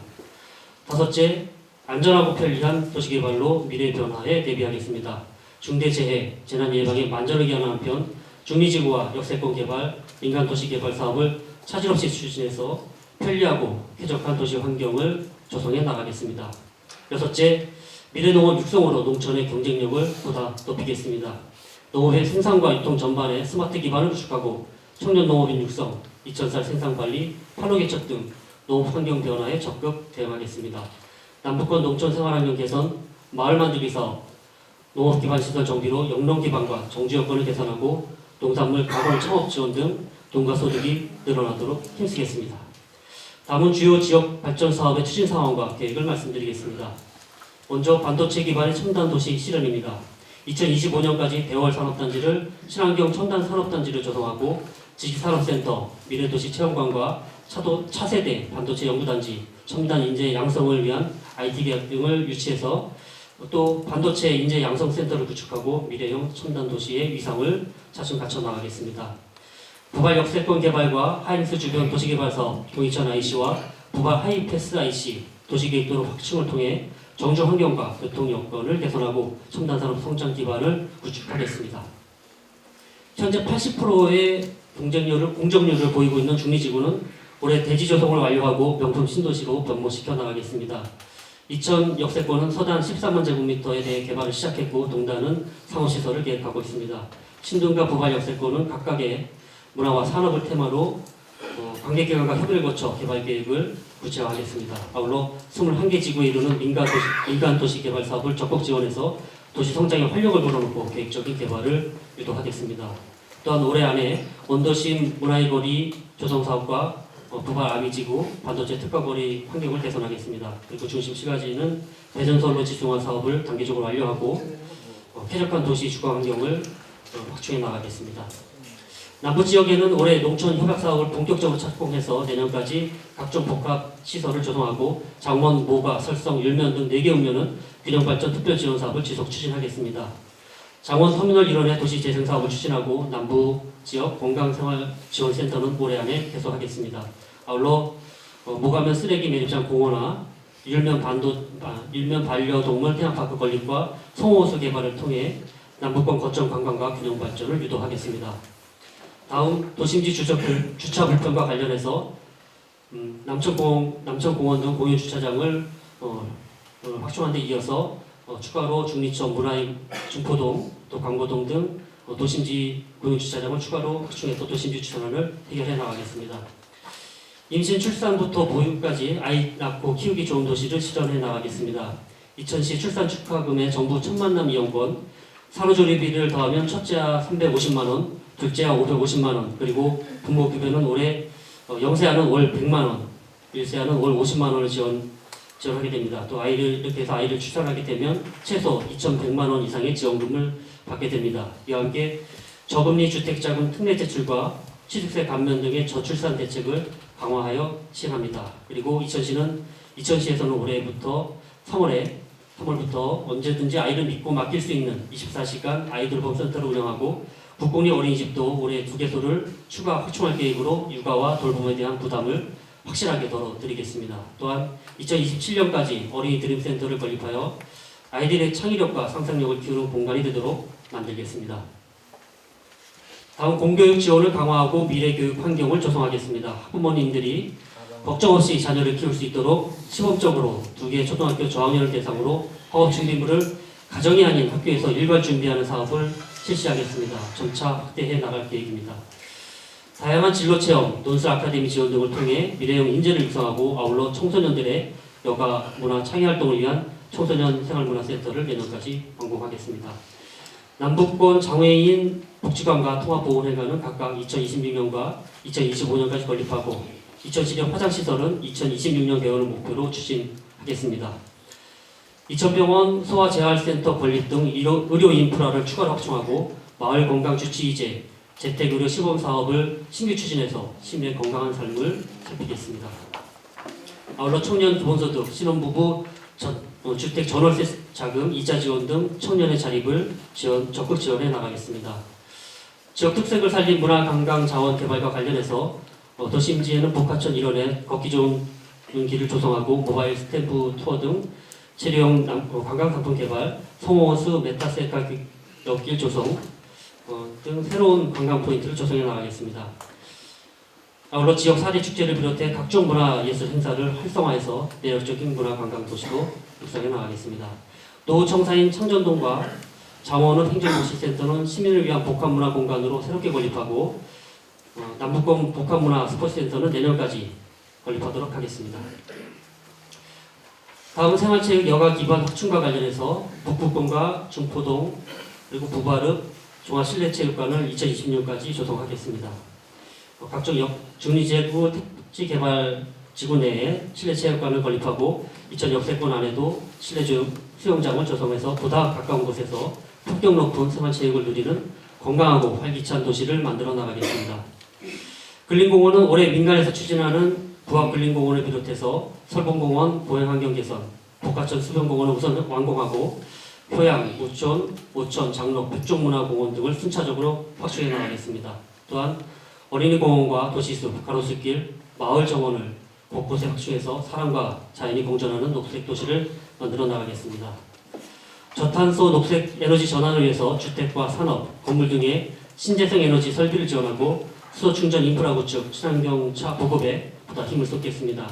다섯째, 안전하고 편리한 도시개발로 미래 변화에 대비하겠습니다. 중대재해, 재난 예방에 만전을 기하는 한편 중리지구와 역세권 개발, 민간 도시 개발 사업을 차질 없이 추진해서 편리하고 쾌적한 도시 환경을 조성해 나가겠습니다. 여섯째, 미래농업 육성으로 농촌의 경쟁력을 보다 높이겠습니다. 농업의 생산과 유통 전반에 스마트 기반을 구축하고 청년 농업인 육성, 2000살 생산관리, 판로 개척 등 농업 환경 변화에 적극 대응하겠습니다. 남북권 농촌 생활환경 개선, 마을 만들기 사업, 농업 기반 시설 정비로 영농 기반과 정주 여건을 개선하고 농산물 가공 창업 지원 등 농가 소득이 늘어나도록 힘쓰겠습니다. 다음은 주요 지역 발전 사업의 추진 상황과 계획을 말씀드리겠습니다. 먼저 반도체 기반의 첨단 도시 실현입니다. 2025년까지 대월 산업단지를 친환경 첨단 산업단지를 조성하고 지식산업센터, 미래도시 체험관과 차세대 반도체 연구단지, 첨단 인재 양성을 위한 IT 계약 등을 유치해서 또 반도체 인재 양성센터를 구축하고 미래형 첨단 도시의 위상을 차츰 갖춰 나가겠습니다. 부발 역세권 개발과 하이닉스 주변 도시개발 사업, 동이천 IC와 부발 하이패스 IC 도시계획도로 확충을 통해 정주 환경과 교통 여건을 개선하고 첨단 산업 성장 기반을 구축하겠습니다. 현재 80%의 공정률을 보이고 있는 중리지구는 올해 대지 조성을 완료하고 명품 신도시로 변모시켜 나가겠습니다. 이천 역세권은 서단 13만 제곱미터에 대해 개발을 시작했고 동단은 상호시설을 계획하고 있습니다. 신동과 부발 역세권은 각각의 문화와 산업을 테마로 관계기관과 협의를 거쳐 개발 계획을 구체화하겠습니다. 아울러 21개 지구에 이르는 민간 도시 개발 사업을 적극 지원해서 도시 성장에 활력을 불어넣고 계획적인 개발을 유도하겠습니다. 또한 올해 안에 원도심 문화의 거리 조성 사업과 부발 아미지구 반도체 특화거리 환경을 개선하겠습니다. 그리고 중심 시가지는 대전선로 지중화 사업을 단계적으로 완료하고 쾌적한 도시 주거 환경을 확충해 나가겠습니다. 남부 지역에는 올해 농촌 협약 사업을 본격적으로 착공해서 내년까지 각종 복합 시설을 조성하고 장원, 모가, 설성, 율면 등 4개 읍면은 균형발전 특별 지원 사업을 지속 추진하겠습니다. 장원 터미널 일원의 도시 재생 사업을 추진하고 남부 지역 건강생활지원센터는 올해 안에 개소하겠습니다. 아울러 모가면 쓰레기 매립장 공원화, 율면 반려동물 테마파크 건립과 송호수 개발을 통해 남북권 거점 관광과 균형 발전을 유도하겠습니다. 다음 도심지 주차 불편과 관련해서 남천공원 등 공유 주차장을 확충한 데 이어서 추가로 중리천, 문화인, 중포동, 또 광고동 등 도심지 공유 주차장을 추가로 확충해서 도심지 주차난을 해결해 나가겠습니다. 임신 출산부터 보육까지 아이 낳고 키우기 좋은 도시를 실현해 나가겠습니다. 2000시 출산 축하금의 정부 첫 만남 이용권, 산후조리비를 더하면 첫째아 350만원, 둘째아 550만원, 그리고 부모급여는 올해 영세아는 월 100만원, 1세아는 월 50만원을 지원하게 됩니다. 또 이렇게 해서 아이를 출산하게 되면 최소 2,100만원 이상의 지원금을 받게 됩니다. 이와 함께 저금리 주택자금 특례 제출과 취득세 감면 등의 저출산 대책을 강화하여 시행합니다. 그리고 이천시에서는 올해부터 3월부터 언제든지 아이를 믿고 맡길 수 있는 24시간 아이돌봄 센터를 운영하고 국공립 어린이집도 올해 2개소를 추가 확충할 계획으로 육아와 돌봄에 대한 부담을 확실하게 덜어드리겠습니다. 또한 2027년까지 어린이 드림센터를 건립하여 아이들의 창의력과 상상력을 키우는 공간이 되도록 만들겠습니다. 다음 공교육 지원을 강화하고 미래교육 환경을 조성하겠습니다. 학부모님들이 걱정 없이 자녀를 키울 수 있도록 시범적으로 2개 초등학교 저학년을 대상으로 학업 준비물을 가정이 아닌 학교에서 일괄 준비하는 사업을 실시하겠습니다. 점차 확대해 나갈 계획입니다. 다양한 진로체험, 논술 아카데미 지원 등을 통해 미래형 인재를 육성하고 아울러 청소년들의 여가, 문화, 창의활동을 위한 청소년 생활문화센터를 내년까지 완공하겠습니다. 남북권 장애인 복지관과 통합보건회관은 각각 2026년과 2025년까지 건립하고 2007년 화장시설은 2026년 개원을 목표로 추진하겠습니다. 이천병원 소아재활센터 건립 등 의료 인프라를 추가로 확충하고 마을 건강 주치의제, 재택의료 시범 사업을 신규 추진해서 시민의 건강한 삶을 살피겠습니다. 아울러 청년 기본소득, 신혼부부 주택 전월세 자금, 이자 지원 등 청년의 자립을 적극 지원해 나가겠습니다. 지역 특색을 살린 문화 관광 자원 개발과 관련해서 도심지에는 복화천 일원에 걷기 좋은 길을 조성하고 모바일 스탬프 투어 등 체류형 관광 상품 개발, 송호수 메타세카 옆길 조성 등 새로운 관광 포인트를 조성해 나가겠습니다. 아울러 지역 4대 축제를 비롯해 각종 문화예술 행사를 활성화해서 매력적인 문화관광 도시로 육성해 나가겠습니다. 노후청사인 창전동과 장원읍 행정복지센터는 시민을 위한 복합문화 공간으로 새롭게 건립하고 남북권 복합문화 스포츠센터는 내년까지 건립하도록 하겠습니다. 다음 생활체육 여가 기반 확충과 관련해서 북북동과 중포동 그리고 부발읍 종합실내체육관을 2020년까지 조성하겠습니다. 각종 중리재구 택지개발지구 내에 실내체육관을 건립하고 이천 역세권 안에도 실내 수영장을 조성해서 보다 가까운 곳에서 품격 높은 생활체육을 누리는 건강하고 활기찬 도시를 만들어 나가겠습니다. 근린공원은 올해 민간에서 추진하는 부학근린공원을 비롯해서 설봉공원 보행환경 개선, 복화천 수변공원을 우선 완공하고 효양, 우촌, 오천, 장로, 백종문화공원 등을 순차적으로 확충해 나가겠습니다. 또한 어린이공원과 도시숲, 가로수길, 마을 정원을 곳곳에 확충해서 사람과 자연이 공존하는 녹색 도시를 만들어 나가겠습니다. 저탄소 녹색 에너지 전환을 위해서 주택과 산업, 건물 등의 신재생 에너지 설비를 지원하고 수소 충전 인프라 구축, 친환경차 보급에 보다 힘을 쏟겠습니다.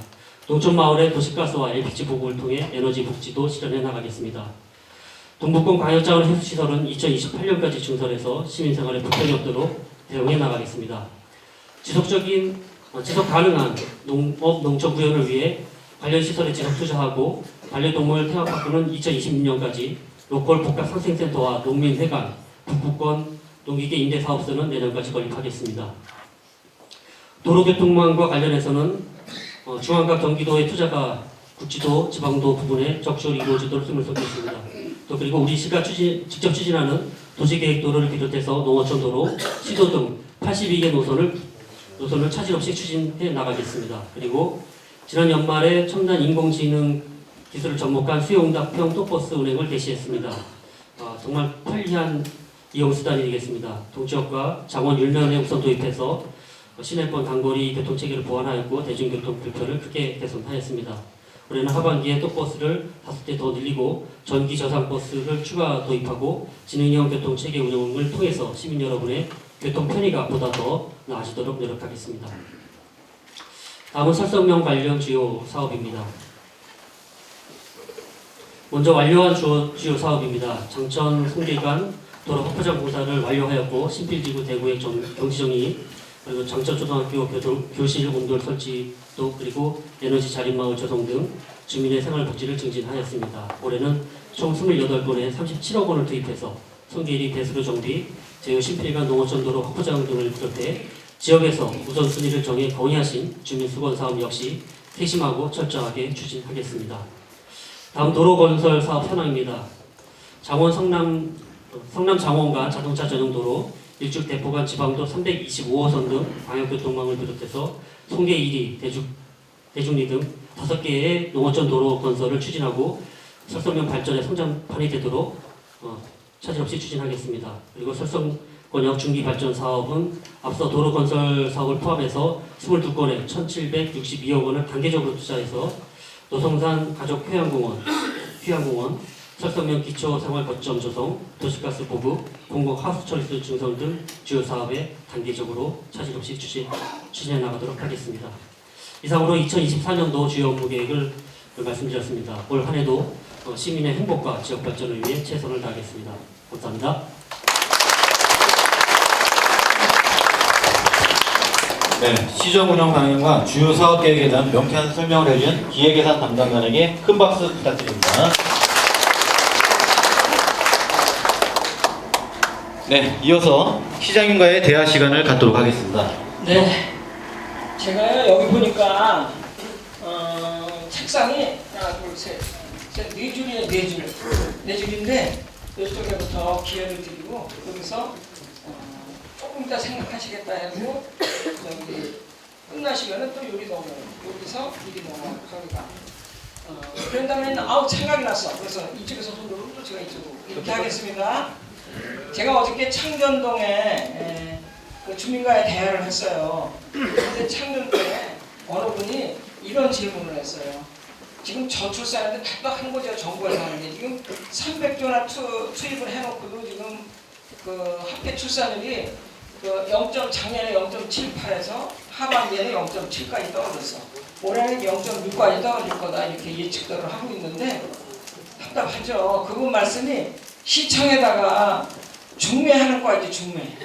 농촌 마을의 도시가스와 LPG 보급을 통해 에너지 복지도 실현해 나가겠습니다. 동북권 광역자원 해수시설은 2028년까지 증설해서 시민생활에 불편이 없도록 대응해 나가겠습니다. 지속 가능한 농업 농촌 구현을 위해 관련 시설에 지속 투자하고 반려동물 테마파크는 2026년까지 로컬 복합상생센터와 농민회관, 북부권 농기계 임대사업소는 내년까지 건립하겠습니다. 도로교통망과 관련해서는 중앙과 경기도의 투자가 국지도, 지방도 부분에 적극적으로 이루어지도록 힘을 쏟겠습니다. 또 그리고 우리 시가 직접 추진하는 도시계획도로를 비롯해서 농어촌 도로, 시도 등 82개 노선을 차질 없이 추진해 나가겠습니다. 그리고 지난 연말에 첨단 인공지능 기술을 접목한 수요응답형 또버스 운행을 개시했습니다. 정말 편리한 이용수단이 되겠습니다. 동지역과 장원 율면에 우선 도입해서 시내권 단거리 교통체계를 보완하였고 대중교통 불편을 크게 개선하였습니다. 올해는 하반기에 또버스를 5대 더 늘리고 전기 저상버스를 추가 도입하고 지능형 교통체계 운영을 통해서 시민 여러분의 교통 편의가 보다 더 나아지도록 노력하겠습니다. 다음은 설성명 관련 주요 사업입니다. 먼저 완료한 주요 사업입니다. 장천 송계간 도로 허포장 공사를 완료하였고 신필지구 대구의 경지정리 그리고 장천초등학교 교실 온돌 설치도 그리고 에너지 자립마을 조성 등 주민의 생활복지를 증진하였습니다. 올해는 총 28건에 37억 원을 투입해서 송계리 배수로 정비, 제휴 신필간 농어촌도로 확보장 등을 비롯해 지역에서 우선순위를 정해 건의하신 주민수건 사업 역시 세심하고 철저하게 추진하겠습니다. 다음 도로건설 사업 현황입니다. 장원 성남 장원간 자동차 전용도로 일축 대포간 지방도 325호선 등 방역교통망을 비롯해서 송계 1리, 대중리 등 5개의 농어촌 도로 건설을 추진하고 설성면 발전의 성장판이 되도록 차질 없이 추진하겠습니다. 그리고 설성권역 중기 발전 사업은 앞서 도로 건설 사업을 포함해서 22건에 1,762억 원을 단계적으로 투자해서 노성산 가족 휴양공원, 설성면 기초생활 거점 조성, 도시가스 보급, 공공 하수 처리수 증설 등 주요 사업에 단계적으로 차질 없이 추진해 나가도록 하겠습니다. 이상으로 2024년도 주요 업무 계획을 말씀드렸습니다. 올 한 해도 시민의 행복과 지역 발전을 위해 최선을 다하겠습니다. 감사합니다. 네, 시정 운영 방향과 주요 사업 계획에 대한 명쾌한 설명을 해준 기획예산 담당관에게 큰 박수 부탁드립니다. 네, 이어서 시장님과의 대화 시간을 갖도록 하겠습니다. 네, 제가 여기 보니까 책상이 하나, 둘, 셋, 네 줄이에요, 네 줄인데 이쪽에부터 기회를 드리고 여기서 조금 이따 생각하시겠다 해도 여기 끝나시면은 또 여기 넘어요. 여기서 이리 넘어요. 저기가. 그런 다음에 생각이 났어. 그래서 이쪽에서 손 들고 또 제가 이쪽으로 이렇게 하겠습니다. 제가 어저께 창전동에 그 주민과의 대화를 했어요. 근데 창전동에 어느 분이 이런 질문을 했어요. 지금 저출산인데 답답한 거죠. 정부에서 하는 게 지금 300조나 투입을 해놓고도 지금 그 합계 출산율이 작년에 0.78에서 하반기에는 0.7까지 떨어졌어. 올해는 0.6까지 떨어질 거다 이렇게 예측들을 하고 있는데 답답하죠. 그분 말씀이 시청에다가 중매하는 과이지 중매.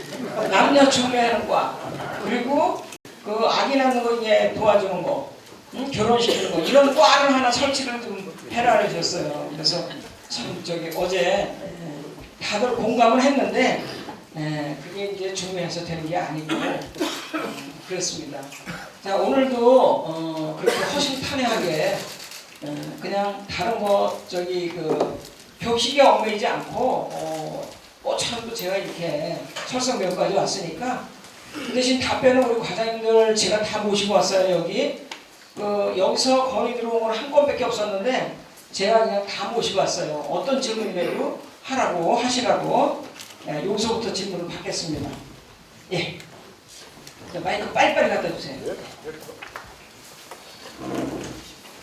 남녀 중매하는 과. 그리고 그 아기 낳는 거 이제 도와주는 거, 결혼시키는 거 이런 과를 하나 설치를 좀 해라 해줬어요. 그래서 참 어제 다들 공감을 했는데 그게 이제 중매해서 되는 게 아니고 그렇습니다. 자, 오늘도 그렇게 허심탄회하게 그냥 다른 거 표식에 얽매이지 않고 처음부터 제가 이렇게 설성면까지 왔으니까 그 대신 답변은 우리 과장님들 제가 다 모시고 왔어요. 여기서 건의 들어온 건 한 건밖에 없었는데 제가 그냥 다 모시고 왔어요. 어떤 질문이라도 하시라고 여기서부터 질문을 받겠습니다. 예. 자, 마이크 빨리빨리 갖다 주세요.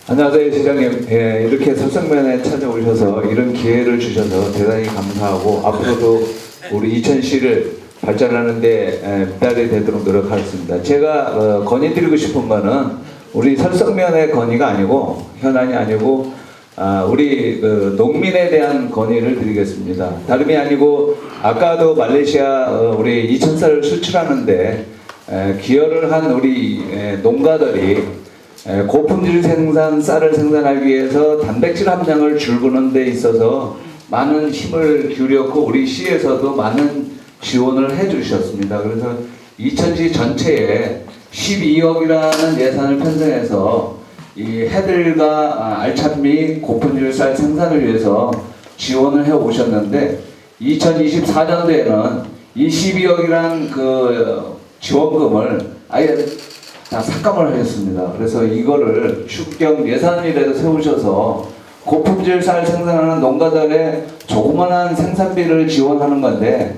안녕하세요, 시장님. 예, 이렇게 설성면에 찾아오셔서 이런 기회를 주셔서 대단히 감사하고 앞으로도 우리 이천시를 발전하는 데 미달이 되도록 노력하겠습니다. 제가 건의드리고 싶은 거는 우리 설성면의 건의가 아니고 현안이 아니고 우리 농민에 대한 건의를 드리겠습니다. 다름이 아니고 아까도 말레이시아 우리 이천쌀을 수출하는데 기여를 한 우리 농가들이 고품질 쌀을 생산하기 위해서 단백질 함량을 줄이는 데 있어서 많은 힘을 기울였고 우리 시에서도 많은 지원을 해주셨습니다. 그래서 이천시 전체에 12억이라는 예산을 편성해서 이 해들과 알찬 및 고품질 쌀 생산을 위해서 지원을 해 오셨는데 2024년도에는 이 12억이라는 그 지원금을 아예 다 삭감을 하셨습니다. 그래서 이거를 추경 예산이라도 세우셔서 고품질 쌀 생산하는 농가들의 조그만한 생산비를 지원하는 건데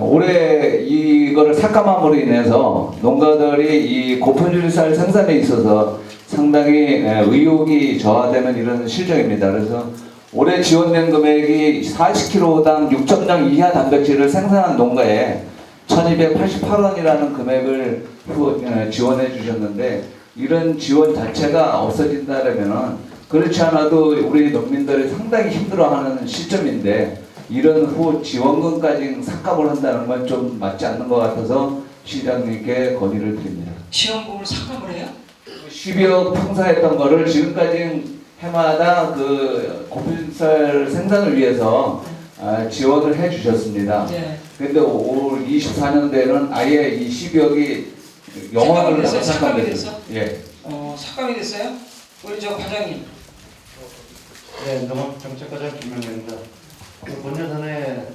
올해 이거를 삭감함으로 인해서 농가들이 이 고품질 쌀 생산에 있어서 상당히 의욕이 저하되는 이런 실정입니다. 그래서 올해 지원된 금액이 40kg당 6점당 이하 단백질을 생산한 농가에 1288원이라는 금액을 지원해 주셨는데 이런 지원 자체가 없어진다면 그렇지 않아도 우리 농민들이 상당히 힘들어하는 시점인데 이런 후 지원금까지 삭감을 한다는 건 좀 맞지 않는 것 같아서 시장님께 건의를 드립니다. 지원금을 삭감을 해요? 12억 통사했던 거를 지금까지 해마다 그 고필살 생산을 위해서 지원을 해주셨습니다. 네. 근데 올 24년도에는 아예 이 10억이 영원을 삭감이 됐어? 예. 삭감이 됐어요? 우리 저 과장님. 네, 농업정책과장 김명래입니다. 본 예산에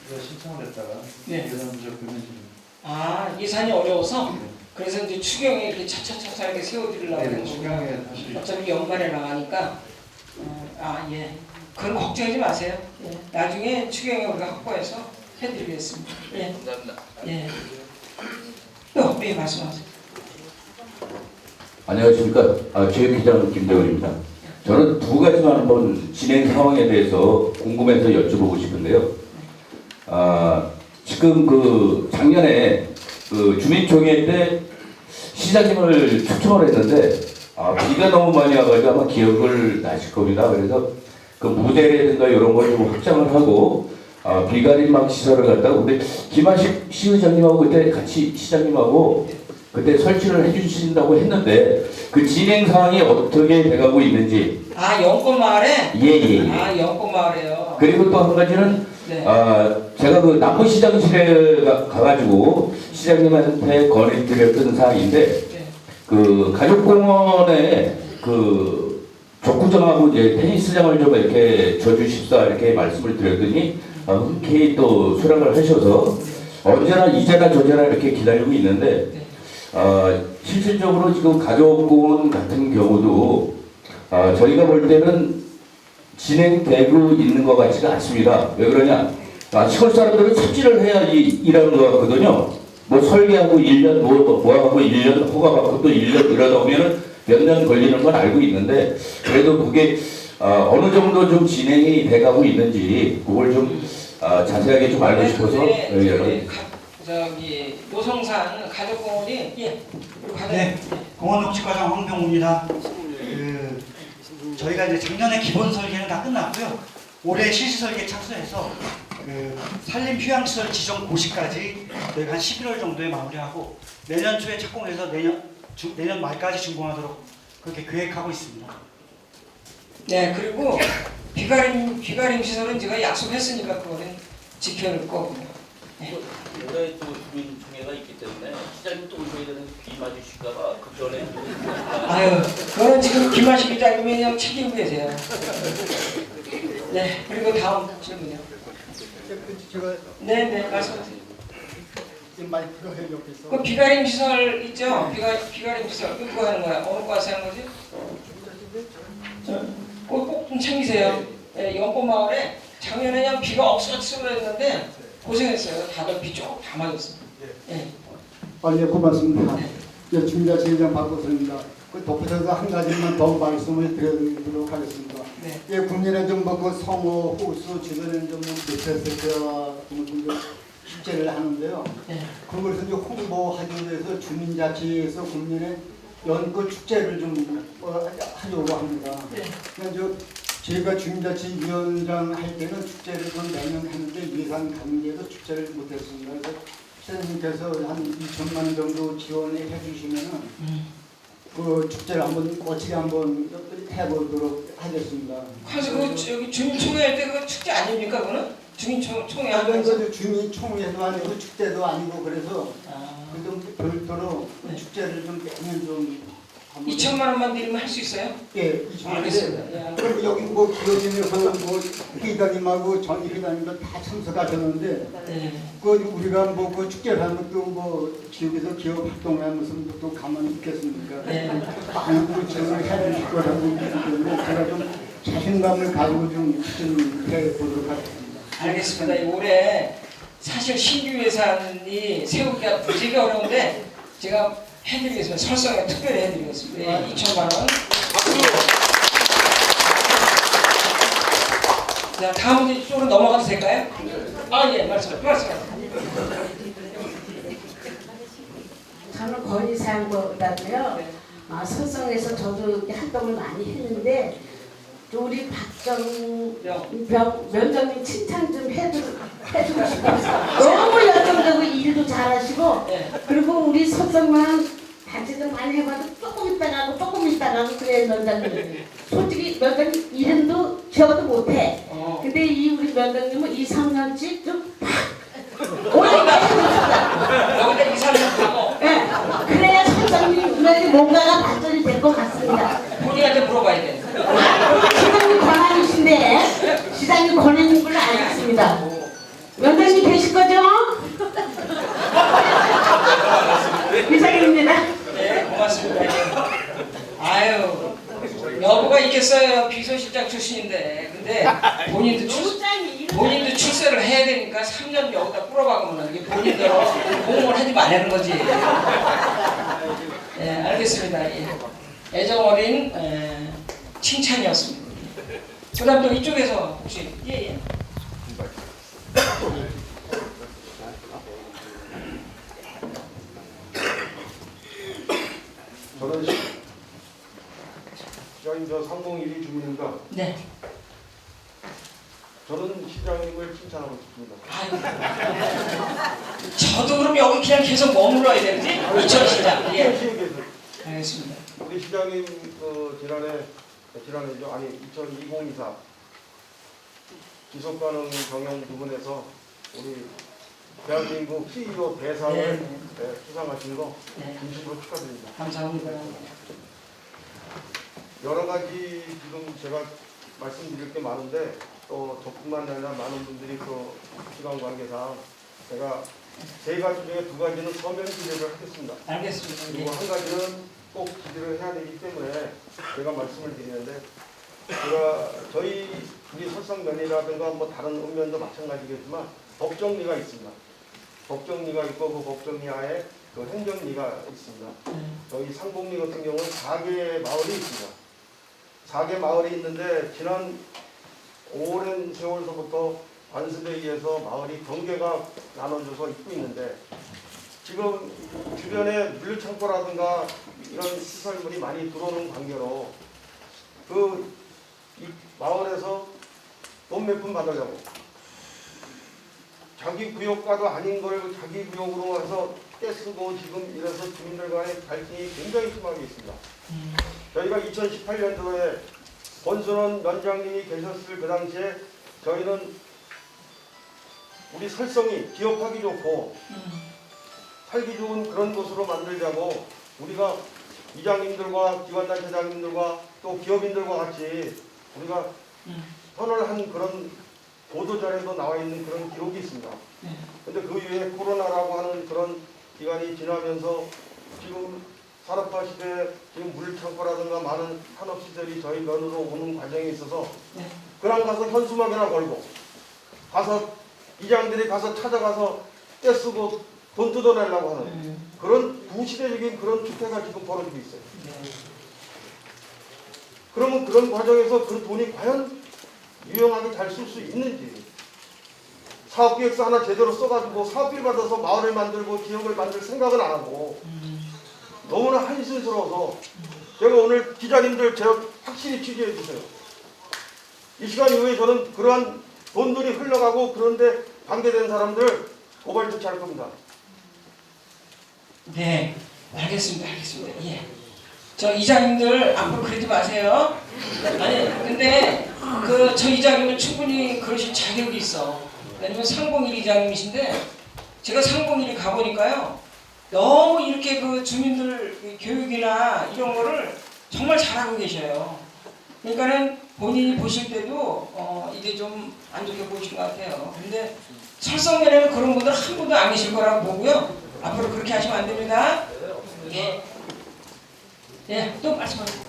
신청을 했다가 네. 예산 부족 때문에 지금 예산이 어려워서 그래서 이제 추경에 이렇게 차차차차 이렇게 세워드리려고 하는 추경에 거예요. 사실 어차피 연말에 나가니까 예. 그건 걱정하지 마세요. 예. 나중에 추경에 우리가 확보해서 해드리겠습니다. 예. 감사합니다. 예. 또 말씀하세요. 안녕하십니까. 기획기장 김대원입니다. 저는 두 가지만 한번 진행 상황에 대해서 궁금해서 여쭤보고 싶은데요. 지금 그 작년에 그 주민총회 때 시장님을 초청을 했는데 비가 너무 많이 와가지고 아마 기억을 나실 겁니다. 그래서 그 무대라든가 이런 걸 좀 확장을 하고 비가림막 시설을 갖다가 우리 김하식 시의장님하고 그때 같이 시장님하고 그때 설치를 해주신다고 했는데 그 진행 상황이 어떻게 돼가고 있는지. 영권마을에? 예. 영권마을에요. 그리고 또 한 가지는 네. 제가 그 남부시장실에 가가지고 시장님한테 건의드렸던 사항인데 네. 그 가족공원에 그 족구장하고 이제 테니스장을 좀 이렇게 줘주십사 이렇게 말씀을 드렸더니 흔쾌히 또 수락을 하셔서 언제나 이제나 저제나 이렇게 기다리고 있는데 실질적으로 지금 가족공원 같은 경우도 저희가 볼 때는 진행되고 있는 것 같지가 않습니다. 왜 그러냐? 시골 사람들은 삽질을 해야지 일하는 것 같거든요. 뭐 설계하고 1년, 뭐하고 1년, 허가받고 또 1년 이러다 보면은 몇 년 걸리는 건 알고 있는데 그래도 그게 어느 정도 좀 진행이 돼가고 있는지 그걸 좀 자세하게 좀 알고 싶어서 저기 노성산 가족공원이 네, 공원녹지과장 황병우입니다. 저희가 이제 작년에 기본 설계는 다 끝났고요. 올해 실시 설계 착수해서 산림 휴양시설 지정 고시까지 저희가 한 11월 정도에 마무리하고 내년 초에 착공해서 내년 말까지 준공하도록 그렇게 계획하고 있습니다. 네, 그리고 비가림 시설은 제가 약속했으니까 그거는 지켜낼 거고요. 네. 올해 또 주민총회가 있기 때문에 시장님 또 오셔야 되는 비 맞으실까봐 걱정해. 그거는 지금 김하식 기자님이 그냥 책임지고 계세요. 네, 그리고 다음 질문이요. 네, 말씀하세요. 그 비가림 시설 있죠? 비가림 시설 그거 하는 거야. 어느 과에서 하는 거지? 꼭 좀 챙기세요. 네, 영포마을에 작년에 그냥 비가 억수로 했는데 고생했어요. 다들 비 쭉 다 맞았습니다. 네. 고맙습니다. 주민자 지회장 박보선입니다. 덧붙여서 한 가지만 더 말씀을 드리도록 하겠습니다. 네. 국내에 좀 성호, 호수 주변에 좀 대표세대와 축제를 하는데요. 네. 그것을 이제 홍보하기 위해서 주민자치에서 국내에 연꽃 축제를 좀 하려고 합니다. 네. 그래서 제가 주민자치위원장 할 때는 축제를 좀 매년 하는데 예산 관계로 축제를 못했습니다. 그래서 시장님께서 한 2천만 원 정도 지원해 주시면은 그 축제를 한번 거치게 한번 해보도록 하겠습니다. 그래서 여기 주민총회 할 때 그 축제 아닙니까 그거는? 주민총회 하면서 주민총회도 아니고 축제도 아니고 그래서 좀 별도로 축제를 좀 매년 좀 2천만 원만 드리면 할 수 있어요? 예, 2천만 원. 알겠습니다. 그리고 여기 그러면서 회장님하고 전 회장님도 다 참석하셨는데 그 우리가 그 축제를 하면 또 지역에서 기업 활동을 하면서 또 가만히 있겠습니까? 많은 지원을 해주실 거라고 믿기 때문에 제가 좀 자신감을 가지고 좀 해보도록 하겠습니다. 알겠습니다. 올해 사실 신규 예산이 세우기가 되게 어려운데 제가 해드리겠습니다. 설성에 특별히 해드리겠습니다. 2천만 원. 자, 다음 문제 쪽으로 넘어가도 될까요? 말씀하세요. 저는 권위사항보다도요. 설성에서 저도 활동을 많이 했는데 우리 박정병 면장님 칭찬 좀 해주고 싶어서 너무 열정적으로 일도 잘하시고 그리고 우리 설성만 단체도 많이 해봐도 조금 있다가 하고 조금 있다가 하고 그래요 면장님. 솔직히 면장님 이름도 지어도 못해. 근데 이 우리 면장님은 2, 3년씩 좀 오래 계셨습니다. 여기다 2, 3년 하고. 네. 그래야 선생님 뭔가가 발전이 될 것 같습니다. 본인한테 물어봐야 돼. 시장님 권한이신데 시장님 권한인 걸로 알겠습니다. 면장님 계실 거죠? 이상입니다. 네, 고맙습니다. 아유, 여부가 있겠어요. 비서실장 출신인데. 근데 본인도 출세를 해야 되니까 3년 여기다 뿌려박으면 이게 본인대로 공무원 하지 말라는 거지. 네, 알겠습니다. 예. 애정 어린 칭찬이었습니다. 그 다음 또 이쪽에서 혹시 예. 저는 시장님 저 301이 주민입니다. 네. 저는 시장님을 칭찬하고 싶습니다. 저도 그럼 여기 그냥 계속 머물러야 되는지? 이천 시장. 예. 알겠습니다. 우리 시장님 지난해죠? 아니 2024 지속가능 경영 부분에서 우리 대한민국 CEO 대상을 수상하신 거 진심으로 축하드립니다. 감사합니다. 여러 가지 지금 제가 말씀드릴 게 많은데 또 저뿐만 아니라 많은 분들이 또 시간 관계상 제가 세 가지 중에 두 가지는 서면 기대를 하겠습니다. 알겠습니다. 그리고 한 가지는 꼭 기대를 해야 되기 때문에 제가 말씀을 드리는데 제가 저희 우리 설상면이라든가 뭐 다른 읍면도 마찬가지겠지만 법정리가 있습니다. 법정리가 있고 그 법정리 하에 그 행정리가 있습니다. 저희 상봉리 같은 경우는 4개 마을이 있습니다. 4개 마을이 있는데 지난 오랜 세월서부터 관습에 의해서 마을이 경계가 나눠져서 있고 있는데 지금 주변에 물류창고라든가 이런 시설물이 많이 들어오는 관계로 이 마을에서 돈 몇 푼 받으려고 자기 구역과도 아닌 걸 자기 구역으로 해서 떼쓰고 지금 이래서 주민들 간의 갈등이 굉장히 심하게 있습니다. 저희가 2018년도에 권순원 면장님이 계셨을 그 당시에 저희는 우리 설성이 기업하기 좋고 살기 좋은 그런 곳으로 만들자고 우리가 이장님들과 기관단체장님들과 또 기업인들과 같이 우리가 선언을 한 그런 보도자료에도 나와 있는 그런 기록이 있습니다. 그런데 그 이후에 코로나라고 하는 그런 기간이 지나면서 지금 산업화 시대에 지금 물창고라든가 많은 산업시설이 저희 면으로 오는 과정에 있어서 그냥 가서 현수막이나 걸고 가서 이장들이 가서 찾아가서 떼쓰고 돈 뜯어내려고 하는 그런 부시대적인 그런 추태가 지금 벌어지고 있어요. 그러면 그런 과정에서 그 돈이 과연 유용하게 잘 쓸 수 있는지 사업계획서 하나 제대로 써가지고 사업비를 받아서 마을을 만들고 지역을 만들 생각은 안 하고 너무나 한심스러워서 제가 오늘 기자님들 제가 확실히 취재해 주세요. 이 시간 이후에 저는 그러한 돈들이 흘러가고 그런데 관계된 사람들 고발 조치할 겁니다. 네, 알겠습니다. 예. 저 이장님들 앞으로 그러지 마세요. 아니, 근데 저 이장님은 충분히 그러실 자격이 있어. 왜냐면 상봉일 이장님이신데 제가 상봉일에 가보니까요. 너무 이렇게 그 주민들 교육이나 이런 거를 정말 잘하고 계셔요. 그러니까는 본인이 보실 때도 이게 좀 안 좋게 보이신 것 같아요. 근데 설성면에는 그런 분들 한 분도 안 계실 거라고 보고요. 앞으로 그렇게 하시면 안 됩니다. 예. 예, 또 말씀하세요.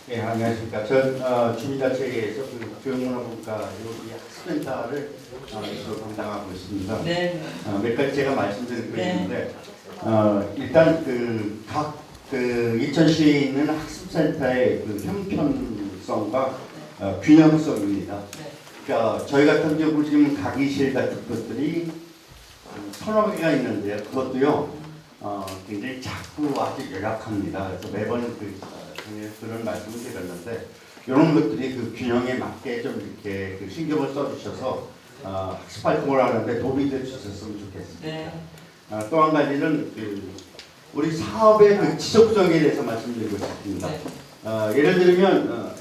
예, 안녕하십니까. 전 주민자치회에서 그 교육문화분과 여기 학습센터를 주로 담당하고 있습니다. 네. 몇 가지 제가 말씀드릴 게 있는데 일단 각 이천시에 있는 학습센터의 그 형편성과 균형성입니다. 그러니까 저희 같은 경우 지금 강의실 같은 것들이 서너 개가 있는데요. 그것도요 굉장히 작고 아주 열악합니다. 그래서 매번 그런 말씀을 드렸는데 이런 것들이 그 균형에 맞게 좀 이렇게 그 신경을 써주셔서 학습 활동을 하는데 도움이 될 수 있었으면 좋겠습니다. 또 한 가지는 우리 사업의 그 지속성에 대해서 말씀드리고 싶습니다. 예를 들면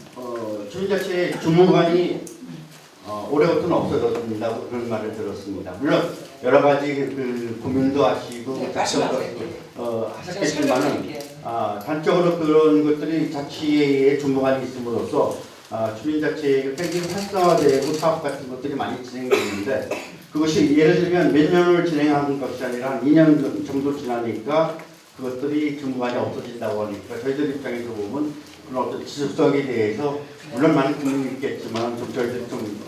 주민자치의 주무관이 올해부터는 없어졌다고 그런 말을 들었습니다. 물론 여러 가지 그 고민도 하시고 하셨겠지만은 단적으로 그런 것들이 자치의 주무관이 있음으로써 주민자치가 굉장히 활성화되고 사업 같은 것들이 많이 진행되는데 그것이 예를 들면 몇 년을 진행하는 것이 아니라 한 2년 정도 지나니까 그것들이 주무관이 없어진다고 하니까 저희들 입장에서 보면 그런 어떤 지속성에 대해서 물론 많은 국민이 있겠지만 좀 저희들이 좀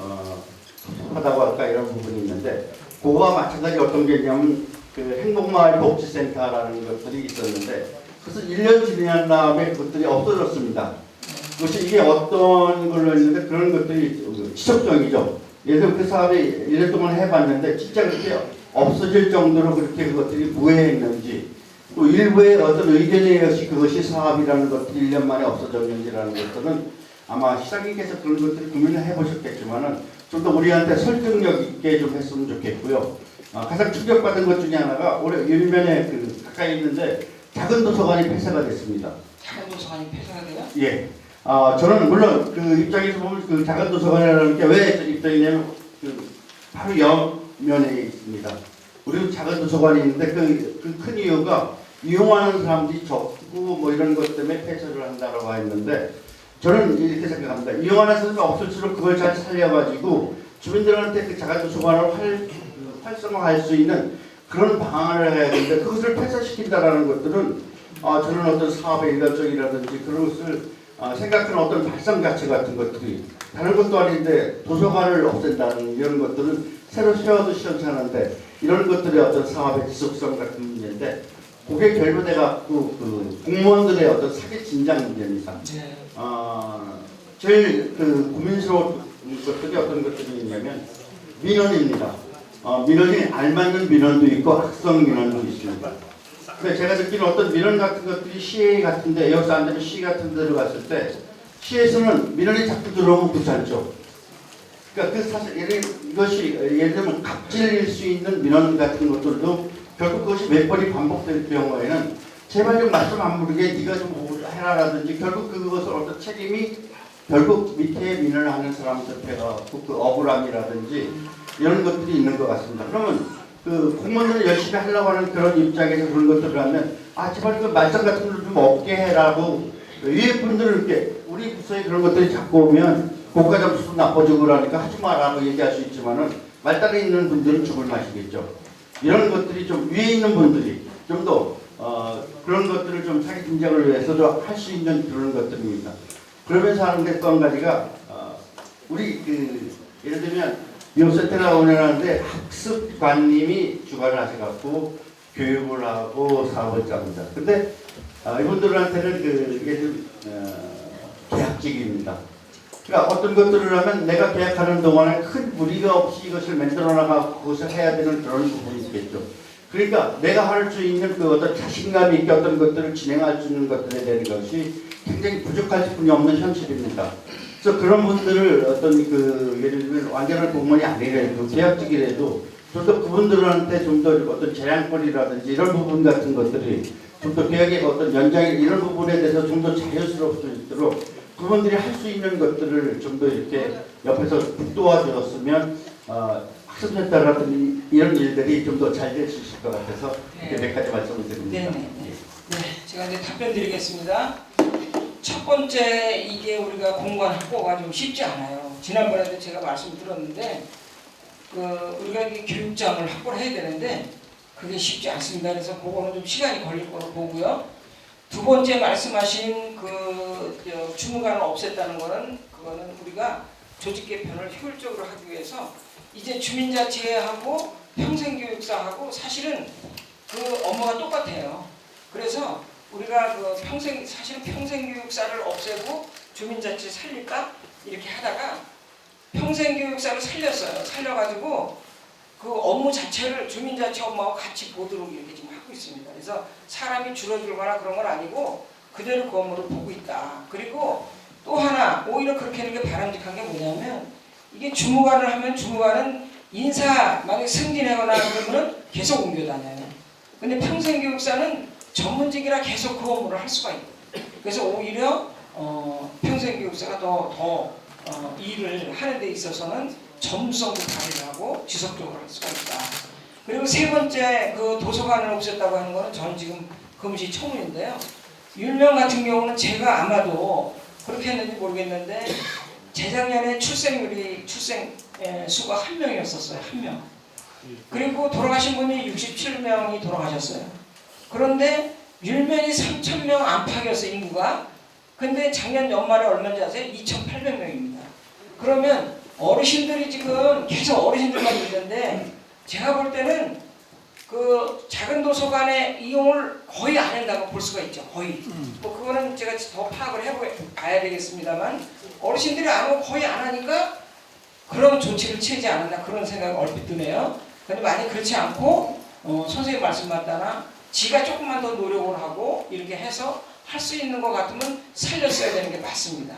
하다고 할까 이런 부분이 있는데 그거와 마찬가지 어떤 게 있냐면 그 행복마을 복지센터라는 것들이 있었는데 그것은 1년 지난 다음에 그것들이 없어졌습니다. 그것이 이게 어떤 걸로 했는데 그런 것들이 지속적이죠. 예를 들어 그 사업이 1년 동안 해봤는데 진짜 그렇게 없어질 정도로 그렇게 그것들이 부해했는지 또 일부의 어떤 의견에 의해 그것이 사업이라는 것들이 1년 만에 없어졌는지라는 것들은 아마 시장님께서 그런 것들을 고민을 해보셨겠지만은 좀 더 우리한테 설득력 있게 좀 했으면 좋겠고요. 가장 충격받은 것 중에 하나가 올해 일면에 그 가까이 있는데 작은 도서관이 폐쇄가 됐습니다. 작은 도서관이 폐쇄가 돼요? 예. 저는 물론 그 입장에서 보면 그 작은 도서관이라는 게 왜 입장이냐면 그 바로 옆면에 있습니다. 우리도 작은 도서관이 있는데 그 큰 이유가 이용하는 사람들이 적고 뭐 이런 것 때문에 폐쇄를 한다라고 했는데 저는 이렇게 생각합니다. 이용하는 사람이 없을수록 그걸 잘 살려가지고 주민들한테 그 작은 도서관을 활성화할 수 있는 그런 방안을 해야 되는데 그것을 폐쇄시킨다라는 것들은 저는 어떤 사업의 일관성이라든지 그런 것을 생각하는 어떤 발상 가치 같은 것들이 다른 것도 아닌데 도서관을 없앤다는 이런 것들은 새로 세워도 시원찮은데 이런 것들의 어떤 사업의 지속성 같은 문제인데 그게 결부돼 갖고 그 공무원들의 어떤 사기 진작 문제입니다. 제일 그 고민스러운 것들이 어떤 것들이 있냐면 민원입니다. 민원이 알맞는 민원도 있고 악성 민원도 있습니다. 근데 제가 듣기는 어떤 민원 같은 것들이 시에 같은데 여기서 안 되면 시 같은 데로 갔을 때 시에서는 민원이 자꾸 들어오면 귀찮죠. 그러니까 그 사실 이것이 예를 들면 갑질일 수 있는 민원 같은 것들도 결국 그것이 몇 번이 반복될 경우에는 제발 좀 말씀 안 모르게 네가 좀 해라라든지 결국 그것을 어떤 책임이 결국 밑에 민원을 하는 사람들한테 그 억울함이라든지 이런 것들이 있는 것 같습니다. 그러면 그 공무원들은 열심히 하려고 하는 그런 입장에서 그런 것들을 하면 제발 그 말썽 같은 걸 좀 없게 해라고 위에 분들은 이렇게 우리 부서에 그런 것들이 자꾸 오면 고가 점수 나빠지고 그러니까 하지 마라고 얘기할 수 있지만은 말단에 있는 분들은 죽을 맛이겠죠. 이런 것들이 좀 위에 있는 분들이 좀 더 그런 것들을 좀 사기 진작을 위해서도 할 수 있는 그런 것들입니다. 그러면서 하는데 또 한 가지가 우리 그 예를 들면 미용센터가 운영하는데 학습관님이 주관을 하셔갖고 교육을 하고 사업을 짭니다. 근데 이분들한테는 그 예를 계약직입니다. 그러니까 어떤 것들을 하면 내가 계약하는 동안에 큰 무리가 없이 이것을 만들어 나가고 그것을 해야 되는 그런 부분이 있겠죠. 그러니까 내가 할 수 있는 그 어떤 자신감 있게 어떤 것들을 진행할 수 있는 것들에 대한 것이 굉장히 부족할 수뿐이 없는 현실입니다. 그래서 그런 분들을 어떤 그 예를 들면 완전한 공무원이 아니라도 계약직이라도 좀 더 그분들한테 좀 더 어떤 재량권이라든지 이런 부분 같은 것들이 좀 더 계약의 어떤 연장이 이런 부분에 대해서 좀 더 자유스러울 수 있도록 그분들이 할 수 있는 것들을 좀 더 이렇게 옆에서 도와주었으면 학습센터 같은 이런 일들이 좀 더 잘 될 수 있을 것 같아서 이렇게 몇 가지 말씀을 드립니다. 네, 제가 이제 답변 드리겠습니다. 첫 번째 이게 우리가 공무원 확보가 좀 쉽지 않아요. 지난번에도 제가 말씀을 드렸는데 우리가 이게 교육장을 확보를 해야 되는데 그게 쉽지 않습니다. 그래서 그거는 좀 시간이 걸릴 거로 보고요. 두 번째 말씀하신 그 주무관을 없앴다는 거는 그거는 우리가 조직 개편을 효율적으로 하기 위해서 이제 주민자치하고 평생교육사하고 사실은 그 업무가 똑같아요. 그래서 우리가 그 사실은 평생교육사를 없애고 주민자치 살릴까 이렇게 하다가 평생교육사를 살렸어요. 살려가지고 그 업무 자체를 주민자치 업무하고 같이 보도록 이렇게 지금 하고 있습니다. 그래서 사람이 줄어들거나 그런 건 아니고 그대로 그 업무를 보고 있다. 그리고 또 하나 오히려 그렇게 하는 게 바람직한 게 뭐냐면 이게 주무관을 하면 주무관은 인사 만약에 승진하거나 그러면 계속 옮겨 다녀요. 근데 평생교육사는 전문직이라 계속 그 업무를 할 수가 있고 그래서 오히려 평생교육사가 더 일을 하는 데 있어서는 전문성도 발휘하고 지속적으로 할 수가 있다. 그리고 세 번째 그 도서관을 없앴다고 하는 거는 저는 지금 그것이 처음인데요. 율명 같은 경우는 제가 아마도 그렇게 했는지 모르겠는데 재작년에 출생 수가 1명이었었어요. 1명. 그리고 돌아가신 분이 67명이 돌아가셨어요. 그런데 율면이 3,000명 안팎이었어요. 인구가. 근데 작년 연말에 얼마인지 아세요? 2,800명입니다. 그러면 어르신들이 지금 계속 어르신들만 있는데 제가 볼 때는 그 작은 도서관의 이용을 거의 안 한다고 볼 수가 있죠. 거의. 뭐 그거는 제가 더 파악을 해봐야 되겠습니다만 어르신들이 안 오고 거의 안 하니까 그런 조치를 취하지 않았나 그런 생각이 얼핏 드네요. 근데 만약 그렇지 않고 선생님 말씀 맞다나 지가 조금만 더 노력을 하고 이렇게 해서 할 수 있는 것 같으면 살렸어야 되는 게 맞습니다.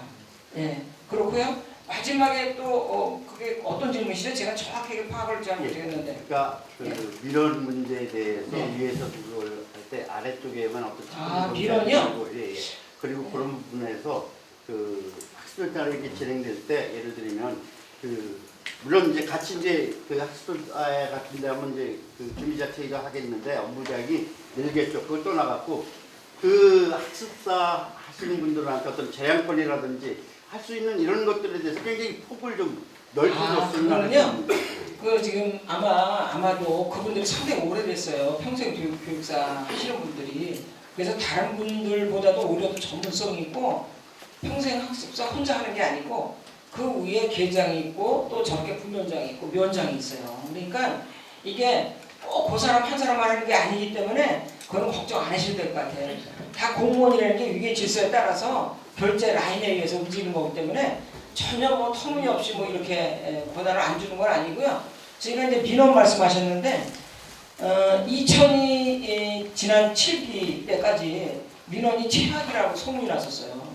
예, 그렇고요. 마지막에 또 그게 어떤 질문이시죠? 제가 정확하게 파악을 잘 못하겠는데. 그러니까 그 민원 문제에 대해서 위에서 그걸 할 때 아래쪽에만 어떤 민원이요? 예. 그리고 그런 부분에서 그 학습자로 이렇게 진행될 때 예를 들면 그 물론 이제 같이 이제 그 학습자 같은 데 하면 이제 그 주미자 체의가 하겠는데 업무량이 늘겠죠. 그걸 떠나갖고 그 학습사 하시는 분들한테 어떤 제한권이라든지 할 수 있는 이런 것들에 대해서 굉장히 폭을 좀 넓혀줬으면 하는 그 지금 아마도 그분들이 상당히 오래됐어요. 평생 교육사 하시는 분들이. 그래서 다른 분들보다도 오히려 더 전문성이 있고 평생 학습사 혼자 하는 게 아니고 그 위에 계장이 있고 또 저렇게 부면장이 있고 면장이 있어요. 그러니까 이게 꼭 그 사람 한 사람만 하는 게 아니기 때문에 그건 걱정 안 하셔도 될 것 같아요. 다 공무원이라는 게 위계 질서에 따라서 결제 라인에 의해서 움직이는 거기 때문에 전혀 뭐 터무니없이 뭐 이렇게 권한을 안 주는 건 아니고요. 저희가 이제 민원 말씀하셨는데 2002 지난 7기 때까지 민원이 최악이라고 소문이 났었어요.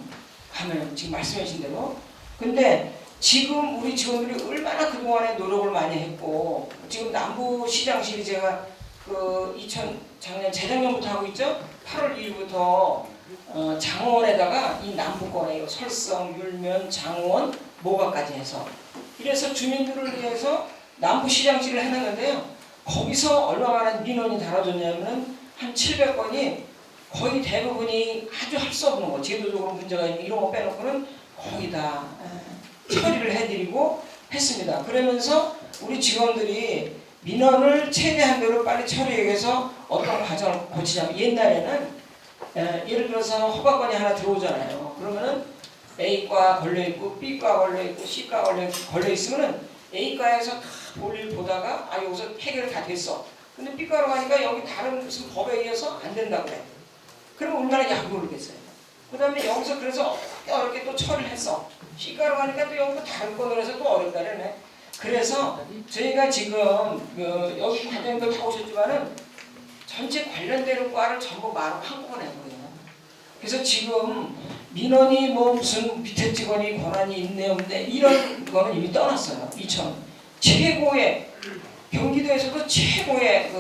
가면 지금 말씀해 주신 대로. 근데 지금 우리 직원들이 얼마나 그동안에 노력을 많이 했고 지금 남부시장실이 제가 그 작년 재작년부터 하고 있죠. 8월 2일부터 장원에다가 이 남부권에 설성, 율면, 장원, 모가까지 해서 이래서 주민들을 위해서 남부시장실을 해놨는데요. 거기서 얼마나 민원이 달아졌냐면 한 700건이 거의 대부분이 아주 할 수 없는 거, 제도적으로 문제가 있는 이런 거 빼놓고는 거의 다 처리를 해드리고 했습니다. 그러면서 우리 직원들이 민원을 최대한 대로 빨리 처리해서 어떤 과정을 고치자면 옛날에는 예를 들어서 허가건이 하나 들어오잖아요. 그러면은 A과 걸려있고 B과 걸려있고 C과 걸려있으면은 A과에서 다 볼일 보다가 여기서 해결이 다 됐어. 근데 B과로 가니까 여기 다른 무슨 법에 의해서 안 된다고 해. 그럼 얼마나 약을 오르겠어요. 그 다음에 여기서 그래서 어렵게 또 처리를 했어. C과로 가니까 또 여기서 다른 건으로 해서 또 어렵다네. 그래서 저희가 지금 여기 과장님들 다 오셨지만은 전체 관련되는 과를 전부 말로 한꺼번에 해버려요. 그래서 지금 민원이 뭐 무슨 밑에 직원이 권한이 있네 없네 이런 거는 이미 떠났어요. 최고의 경기도에서도 최고의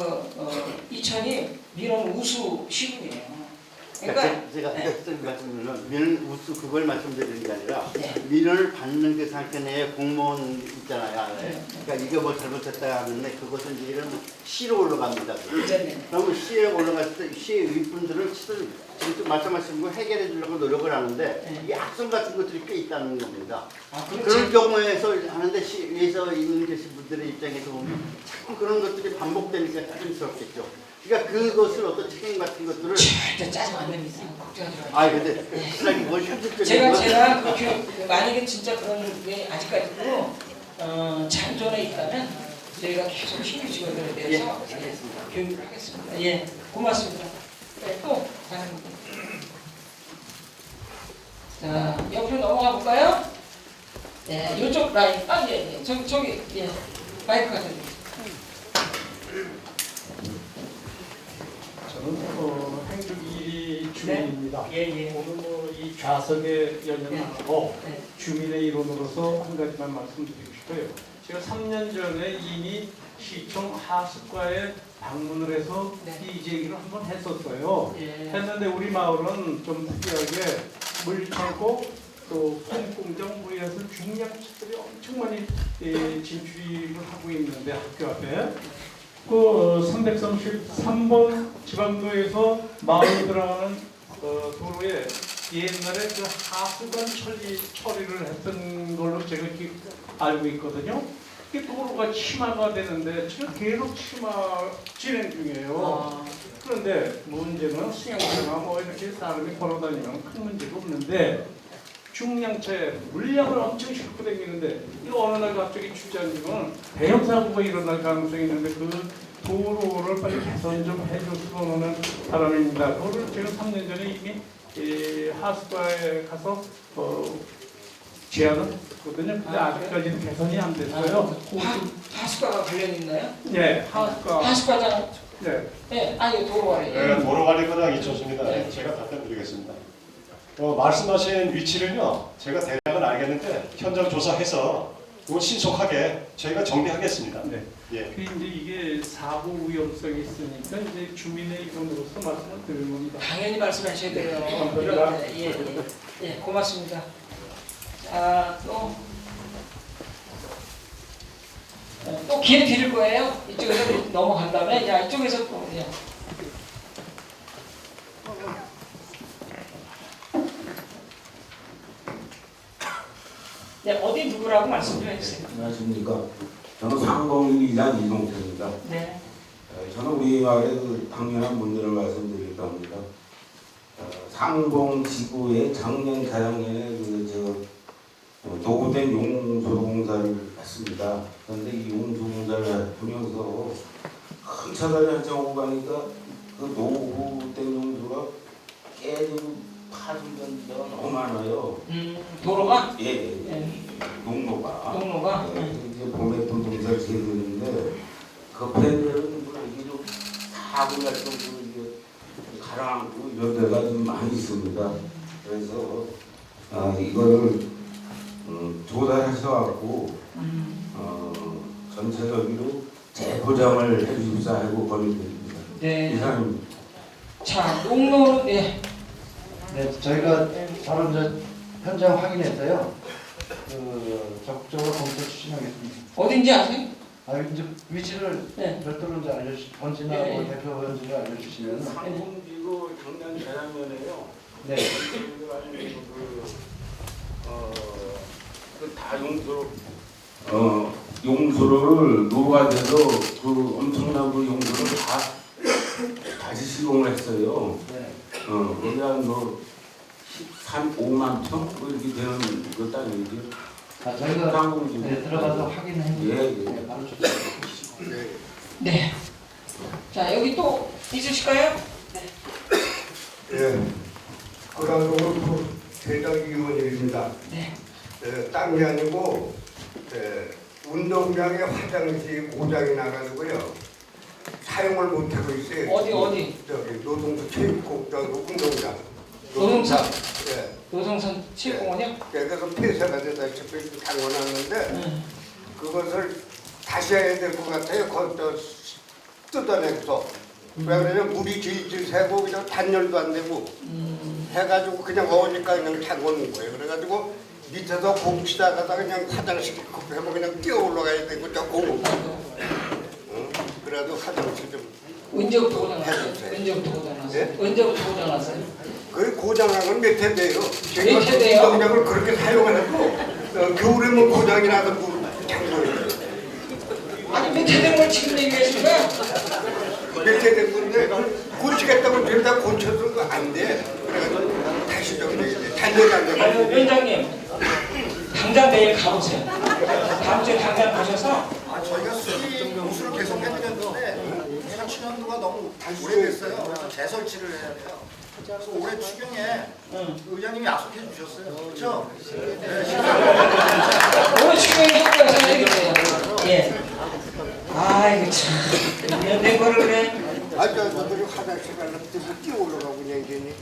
이천이 민원 우수 시군이에요. 그러니까 제가 말씀드리면 민원 우수 그걸 말씀드리는 게 아니라 민원을 받는 그 상태 내에 공무원 있잖아요. 그러니까 이게 뭐 잘못했다 하는데 그것은 이제 이런 시로 올라갑니다. 그러면 시에 올라갔을 때 시의 윗분들은 지금 말씀하신 거 해결해 주려고 노력을 하는데 이 악성 같은 것들이 꽤 있다는 겁니다. 그런 경우에서 하는데 시에서 있는 계신 분들의 입장에서 보면 자꾸 그런 것들이 반복되니까 짜증스럽겠죠. 그러니까 그것을 어떤 책임 같은 것들을 절대 짜증 안 냅니다. 걱정하지 마세요. 근데 사람이 뭘 현실적인 제가 만약에 진짜 그런 게 아직까지도 잔존에 있다면 저희가 계속 신규 직원들에 대해서 교육을 하겠습니다. 예, 고맙습니다. 네, 또 다른 분. 자, 옆으로 넘어가 볼까요? 네, 이쪽 라인. 예. 저기 예, 마이크가 됩니다. 저는 행주기 주민입니다. 오늘 이 좌석에 연연하고 주민의 일원으로서 한 가지만 말씀드리고 싶어요. 제가 3년 전에 이미 시청 하숙과에 방문을 해서 이 제기를 한번 했었어요. 했는데 우리 마을은 좀 특이하게 물창고 또 폼공장 뭐 해서 중량차들이 엄청 많이 진출을 하고 있는데 학교 앞에 그 333번 지방도에서 마을 들어가는 도로에 옛날에 그 하수관 처리를 했던 걸로 제가 알고 있거든요. 이게 도로가 심화가 되는데 지금 계속 심화 진행 중이에요. 그런데 문제는 수영장이나 뭐 이렇게 사람이 걸어다니면 큰 문제가 없는데 중량차에 물량을 엄청 싣고 다니는데 이거 어느 날 갑자기 주저앉으면 대형 사고가 일어날 가능성이 있는데 그 도로를 빨리 개선 좀 해줬으면 하는 바람입니다. 그거를 제가 3년 전에 이미 하수과에 가서 제안을 했거든요. 근데 아직까지는 개선이 안 됐어요. 하수과가 관련 있나요? 네, 하수과. 하수과장. 네. 네, 아니 도로관리. 네, 도로관리과장 이천수입니다. 네. 제가 답변드리겠습니다. 말씀하신 위치를요, 제가 대략은 알겠는데 현장 조사해서 그거 신속하게 저희가 정리하겠습니다. 네. 예. 그 이제 이게 사고 위험성이 있으니까 이제 주민의 이론으로서 말씀을 드리는 겁니다. 당연히 말씀하셔야 돼요. 감사합니다. 예, 고맙습니다. 자, 또 기회 드릴 거예요. 이쪽에서 넘어간 다음에, 야, 이쪽에서 또, 예. 네, 어디 누구라고 말씀 좀 해주세요. 안녕하십니까. 저는 상봉이장 이동태입니다. 네. 저는 우리 마을의 그 당연한 문제를 말씀드릴까 합니다. 상봉 지구의 작년 자양에 노후된 용소로 공사를 했습니다. 그런데 이 용소 공사를 하면서 큰 차들이 한참 오고 가니까 그 노후된 용소가 깨지고 파손된 데가 너무 많아요. 도로가? 예. 농로가. 농로가? 이제 봄에 또 농사를 지었는데 그 팬들은 이게 좀 사고 날 정도로 이게 가라앉고 이런 데가 좀 많이 있습니다. 그래서 이거를 조달하셔갖고 전체적으로 재포장을 해주십사 하고 권유드립니다. 네. 이상입니다. 자, 농로는 네. 네, 저희가 바로 이제 현장 확인해서요. 적극적으로 검토 추진하겠습니다. 어딘지 아세요? 이제 위치를 별도로 이제 번지나 뭐 대표 번지를 알려주시면. 상봉지구 작년 재작년에요. 네. 다 용소를 노후가 돼서 그 엄청난 그 용소를 다시 시공을 했어요. 네. 거기 한 5만 평 이렇게 되는 그 땅이죠. 저희가 들어가서 확인해 예. 바로 조치하겠습니다. 네. 자, 여기 또 있으실까요? 네. 예. 고랑동으로 대장 위원입니다. 네. 딴 게 아니고 운동장에 화장실이 고장이 나가지고요. 사용을 못하고 있어요. 어디? 저기 노동서 체육국장 운동장. 노동산? 예. 노동산 체육공원이요? 그래서 폐쇄가 되다시피 담궈놨는데 그것을 다시 해야 될 것 같아요. 거기다 뜯어내서. 왜 그러냐면 물이 질질 새고 그냥 단열도 안 되고 해가지고 그냥 어우니까 그냥 담그는 거예요. 그래가지고 밑에서 공 치다가다 그냥 화장실 급하면 그냥 뛰어 올라가야 되고 저 공을 그래도 화장실 좀 언제부터 고장났어요? 언제부터 고장났어요? 언제부터 고장났어요? 그 고장난 건 몇 해 돼요. 몇 해 돼요? 운동장을 그렇게 사용을 해도 겨울에는 고장이 나서 잠궈요. 아니 몇 해 된 걸 지금 얘기하시는 거야? 몇 해 된 건데 고치겠다고 그러다 고쳐도 안 돼. 그래가지고 다시 좀 단련이 안 되고. 위원장님 당장 내일 가보세요. 다음 주에 당장 가셔서 저희가 수술 계속 해드렸는데 4년도가 너무 오래됐어요. 그래서 재설치를 해야 돼요. 그래서 올해 추경에 의장님이 약속해 주셨어요. 그렇죠? 올해 추경에 효과가 생기세요. 예. 아이고 참. 된 거를 그래. 저들이 화장실 가려고 뛰어 올라가고 그냥 괜히.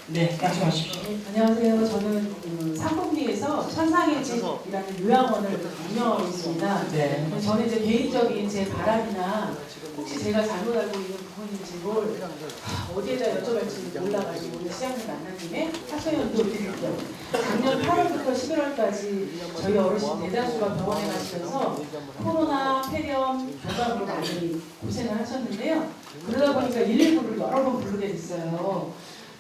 네, 말씀하십시오. 안녕하세요. 저는 상봉리에서 천상의 집이라는 요양원을 운영하고 있습니다. 네. 저는 이제 개인적인 제 바람이나 혹시 제가 잘못 알고 있는 부분인지 뭘 어디에다 여쭤볼지 몰라가지고 오늘 시장님 만난 김에 사소연도 드릴게요. 작년 8월부터 11월까지 저희 어르신 대다수가 병원에 가시면서 코로나, 폐렴, 결방으로 많이 고생을 하셨는데요. 그러다 보니까 119를 여러 번 부르게 됐어요.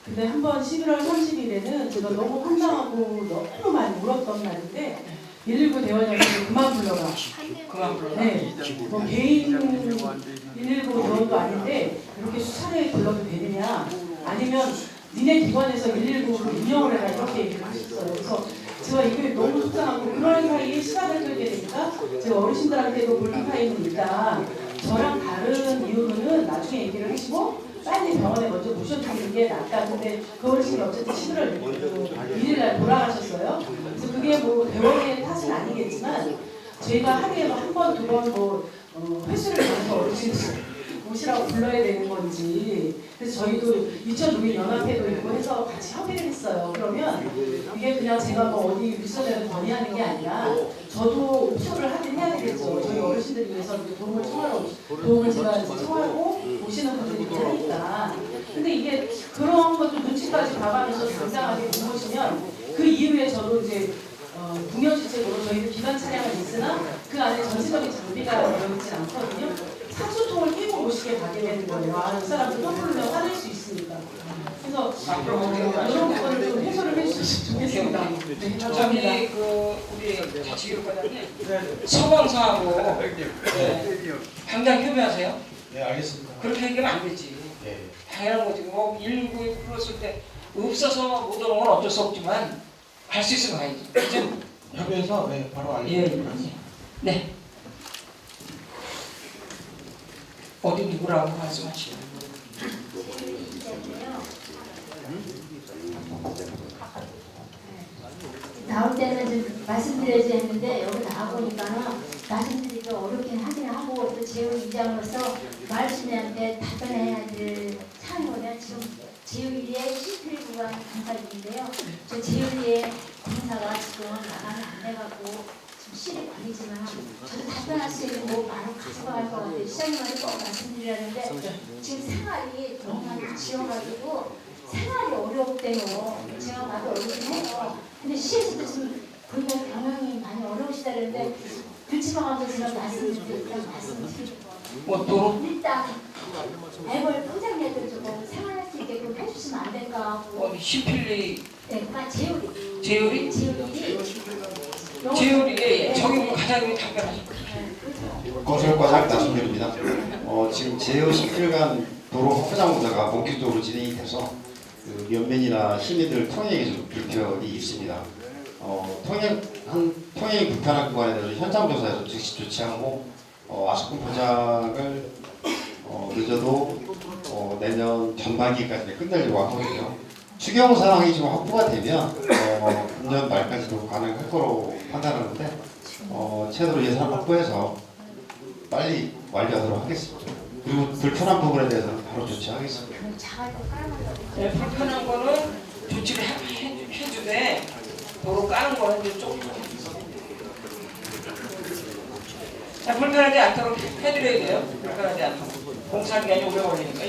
근데 한번 11월 30일에는 제가 너무 황당하고 너무 많이 울었던 날인데 119 대원장님이 그만 불러라. 그만 불러라. 네. 뭐 개인 119 대원도 아닌데 이렇게 수차례 불러도 되느냐. 아니면 니네 기관에서 119를 운영을 해라 이렇게 얘기를 하셨어요. 그래서 제가 이게 너무 속상하고 그런 사이에 시간을 끌게 되니까 제가 어르신들한테도 골든타임은 일단 저랑 다른 이유로는 나중에 얘기를 하시고 빨리 병원에 먼저 모셔주는 게 낫다. 근데 그 어르신이 어쨌든 11월 1일날 돌아가셨어요. 그래서 그게 뭐 대원의 탓은 아니겠지만 저희가 하루에 한 번, 두 번 뭐 횟수를 나눠서 어르신 모시라고 불러야 되는 건지. 그래서 저희도 2006년 연합회도 있고 해서 같이 협의를 했어요. 그러면 이게 그냥 제가 뭐 어디 윗선에서 건의하는 게 아니라 저도 옵션을 하긴 해야 되겠죠. 저희 어르신들을 위해서 도움을 제가 청하고 오시는 분들이 하니까. 근데 이게 그런 것도 눈치까지 봐가면서 당당하게 못 모시면 그 이후에 저도 이제 공연주책으로 저희는 기관 차량은 있으나 그 안에 전체적인 장비가 들어있진 않거든요. 산소통을 끼고 모시게 가게 되는 거예요. 아, 이 사람들 또 부르면 화낼 수 있으니까. 그래서 이런 부분을 좀 해소를 해주셨으면 좋겠습니다. 네, 감사합니다. 저기 우리 지휘과장님 서방사하고 당장 협의하세요. 네, 알겠습니다. 그렇게 얘기하면 안 되지. 네. 당연한 거지. 뭐 119에 불렀을 때 없어서 못 오는 건 어쩔 수 없지만 갈 수 있으면 가야지. 그죠? 협의해서 바로 알겠습니다. 네. 어디 누구라고 말씀하시죠? 나올 때는 좀 말씀드려야지 했는데 여기 나와보니까는 말씀드리기 어렵긴 하긴 하고 또 제휴 이장으로서 말씀한테 답변해야 될 상황이면 지금 제휴일에 실패 구간 강사인데요. 저 제휴일에 강사가 지금 나가면 안 돼갖고 지금 실이 아니지만 저도 답변할 수 있는 뭐 바로 가져갈 것 같아요. 시장님한테 꼭 말씀드리려는데 지금 생활이 너무 많이 지어가지고 생활이 어려웠대요. 제가 나도 어렵긴 해요. 근데 시에서도 지금 보니까 경영이 많이 어려우시다는데 불치방하면서 제가 말씀드리고 뭐 또? 일단 애벌 포장해도 조금 생활할 수 있게끔 해주시면 안 될까 하고. 어디 신필리? 네, 그러니까 제요리. 제요리? 제요리. 저기 과장님이 답변하실까요? 건설과장 나순결입니다. 지금 제휴 10일간 도로 포장공사가 본격적으로 진행이 돼서 그 연면이나 시민들 통행에 좀 불편이 있습니다. 통행이 불편한 구간에 대해서 현장 조사에서 즉시 조치하고 아수분 포장을 늦어도 내년 전반기까지 끝내려고 하거든요. 추경 상황이 좀 확보가 되면 금년 말까지도 가능할 거로 판단하는데 최대로 예산 확보해서 빨리 완료하도록 하겠습니다. 그리고 불편한 부분에 대해서는 바로 조치하겠습니다. 네, 불편한 거는 조치를 해주되 도로 까는 거는 이제 조금 불편하지 않도록 해드려야 돼요. 불편하지 않도록. 공사기간이 오래 걸리니까.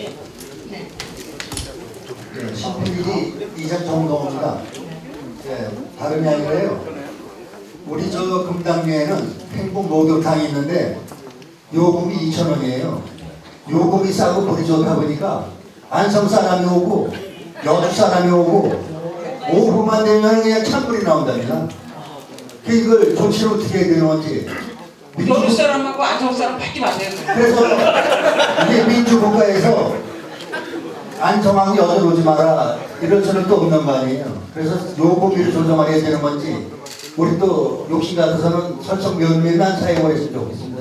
네. 신필리 이장정동입니다. 네, 다름이 아니라요. 우리 저 금당면에는 행복 목욕탕이 있는데 요금이 2,000원이에요. 요금이 싸고 물이 좋다 보니까 안성 사람이 오고 여주 사람이 오고 오후만 되면 그냥 찬물이 나온답니다. 이걸 조치를 어떻게 해야 되는 건지. 여주 사람하고 안성 사람 받지 마세요. 그래서 이게 민주국가에서 안성하고 여주 오지 마라 이럴 수는 또 없는 거 아니에요. 그래서 요금을 조정을 해야 되는 건지 우리 또 욕심 같아서는 설정 면밀한 사용을 했으면 좋겠습니다.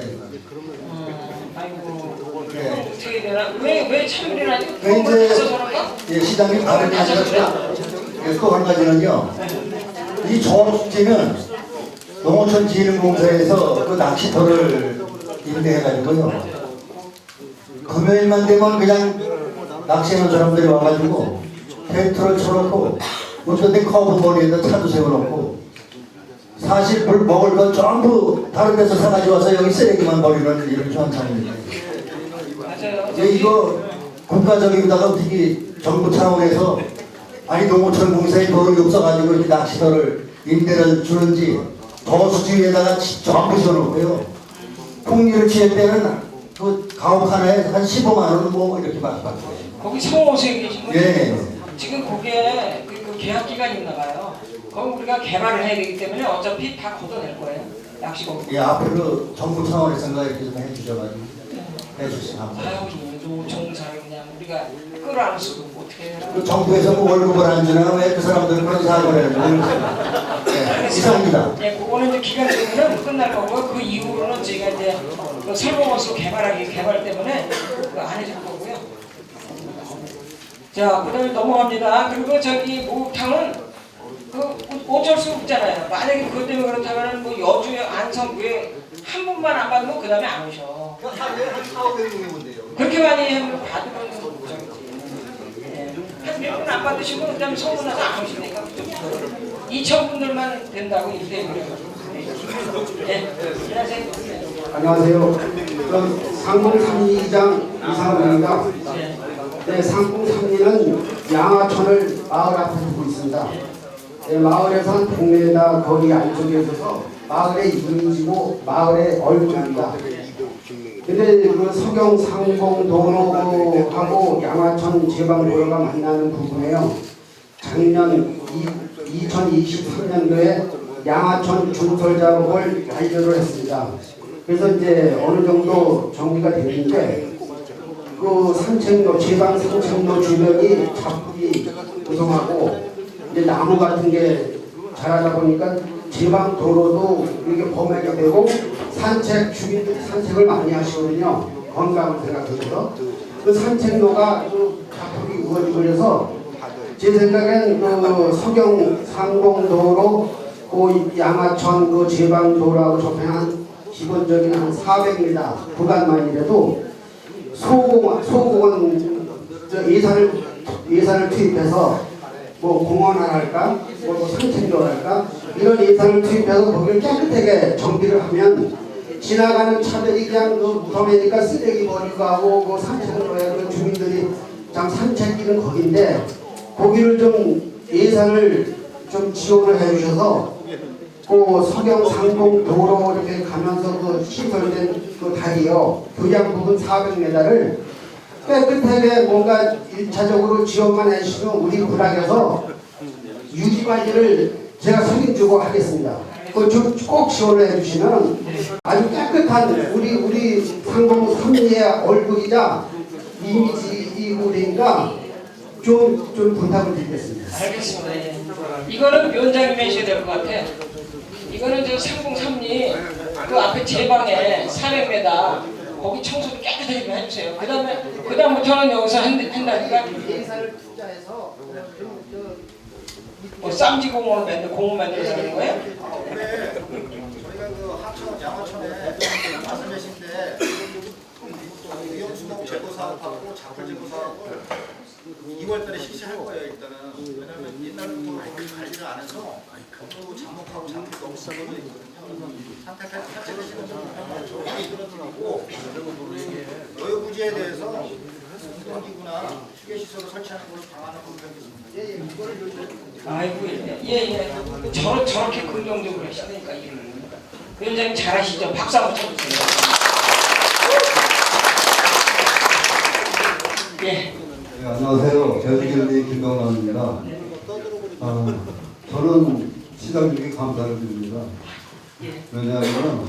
어떻게 되나? 왜 참을이 나지? 이제 시장님 발언이 아니라 또 한 가지는요. 이 조업지는 농어촌진흥공사에서 그 낚시터를 임대해가지고요. 금요일만 되면 그냥 낚시하는 사람들이 와가지고 텐트를 쳐놓고 어쩐데 커브 머리에다 차도 세워놓고 사실 물 먹을 건 전부 다른 데서 사가지고 와서 여기 쓰레기만 버리는 이런 현상입니다. 맞아요. 이거 국가적이다가 어떻게 정부 차원에서 아니 농어촌 공사에 돈이 없어가지고 이렇게 낚시터를 임대를 주는지 거수지에다가 전부 지어놓고요. 풍리를 취할 때는 그 가옥 하나에 한 15만 원 뭐 이렇게 받고. 거기 성호수에 계신 분? 네. 지금 거기에 그 계약 기간이 있나 봐요. 그럼 우리가 개발을 해야 되기 때문에 어차피 다 걷어낼 거예요. 낚시고. 예, 앞으로 정부 차원에서 이렇게 좀 해주셔가지고 해주시면 아유, 노총사를 그냥 우리가 끌어안을 수도 없고 어떻게 해요? 그 정부에서 뭐 월급을 안 주나 왜 그 사람들은 그런 사고를 해요? 네, 이상입니다. 예, 그거는 이제 기간 적으면 끝날 거고 그 이후로는 저희가 이제 그 설공업소 개발 때문에 그거 안 해줄 거고요. 자, 그다음에 넘어갑니다. 그리고 저기 목욕탕은 그 어쩔 수 없잖아요. 만약에 그것 때문에 그렇다면 뭐 여주에 안성구에 한 분만 안 받으면 그 다음에 안 오셔. 그렇게 많이 하면 받으면 한 100분 안 받으시면 그 다음에 소문나서 안 오시니까 2,000분들만 된다고 이렇게 네, 안녕하세요. 안녕하세요. 상공 3리장 이상훈입니다. 네, 상공 3리는 양화천을 마을 앞에 두고 있습니다. 네, 마을에서 한 100m 거리 안쪽에 있어서 마을의 이름이고 마을의 얼굴입니다. 근데 그 서경 상공 도로하고 양화천 제방도로가 만나는 부분에요. 작년 2023년도에 양화천 준설 작업을 완료를 했습니다. 그래서 이제 어느 정도 정비가 됐는데 그 산책로 제방 산책로 주변이 자폭이 구성하고 이제 나무 같은 게 자라다 보니까 제방 도로도 이렇게 범하게 되고 주민들이 산책을 많이 하시거든요. 건강을 생각해서 그 산책로가 그 자폭이 우거지면서 제 생각엔 그 서경 상공도로 그 양화천 그 제방도로하고 접행한 기본적인 한 400m 구간만이라도 소공원 예산을 투입해서 뭐 공원 하나 할까, 뭐 산책로 할까 이런 예산을 투입해서 거기를 깨끗하게 정비를 하면 지나가는 차들이 그냥 그 무덤이니까 쓰레기 버리고 하고 그 산책로에 그 주민들이 참 산책길은 거긴데 거기를 좀 예산을 좀 지원을 해주셔서 그 서경 상공 도로 이렇게 가면서 그 시설된 그 다리요 교량 부분 400m를 깨끗하게 뭔가 1차적으로 지원만 해주시면 우리 군락에서 유지 관리를 제가 책임지고 하겠습니다. 꼭 지원을 해주시면 아주 깨끗한 우리 상공 3리의 얼굴이자 이미지이고 되니까 좀 부탁을 드리겠습니다. 알겠습니다. 예. 이거는 위원장님이 하셔야 될 것 같아요. 이거는 저 상공 3리 그 앞에 제방에 400m 거기 청소도 깨끗하게 좀 해주세요. 그다음부터는 여기서 한다니까 예산을 투자해서 뭐 쌈지공원을 공원 만들어서 하는 거예요? 올해 저희가 그 하천 양화천에 말씀하신 때 위험수목 제거 사업하고 자풀 제거 사업을 2월달에 실시할 거예요. 일단은 왜냐하면 옛날부터 관리를 안 해서 또 잡목하고 잡풀 너무 썩어져 있거든요. 산책하시는 분들 저희 이끌어드리고 노유부지에 대해서 운동기구나 휴게시설을 설치하는 걸로 방안을 공개하겠습니다. 아이고 예. 저렇게 긍정적으로 하시니까 위원장님 잘하시죠. 박수 한번 쳐주세요. 예. 네, 안녕하세요. 제주경리 김병남입니다. 저는 시장님께 감사를 드립니다. 왜냐하면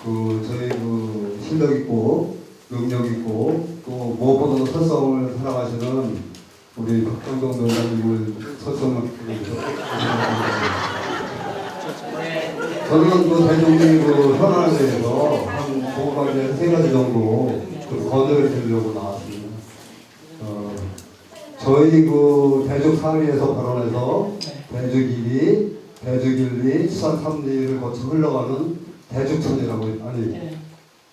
저희 실력 있고 능력 있고 또 무엇보다도 설성을 사랑하시는 우리 박정동 위원장님을 설성을 저는 대중의 현안에 대해서 한 조금만 3가지 정도 건의를 드리려고 나왔습니다. 저희 대죽 상위에서 발언해서 대죽일리, 수산 3리를 거쳐 흘러가는 대죽천이라고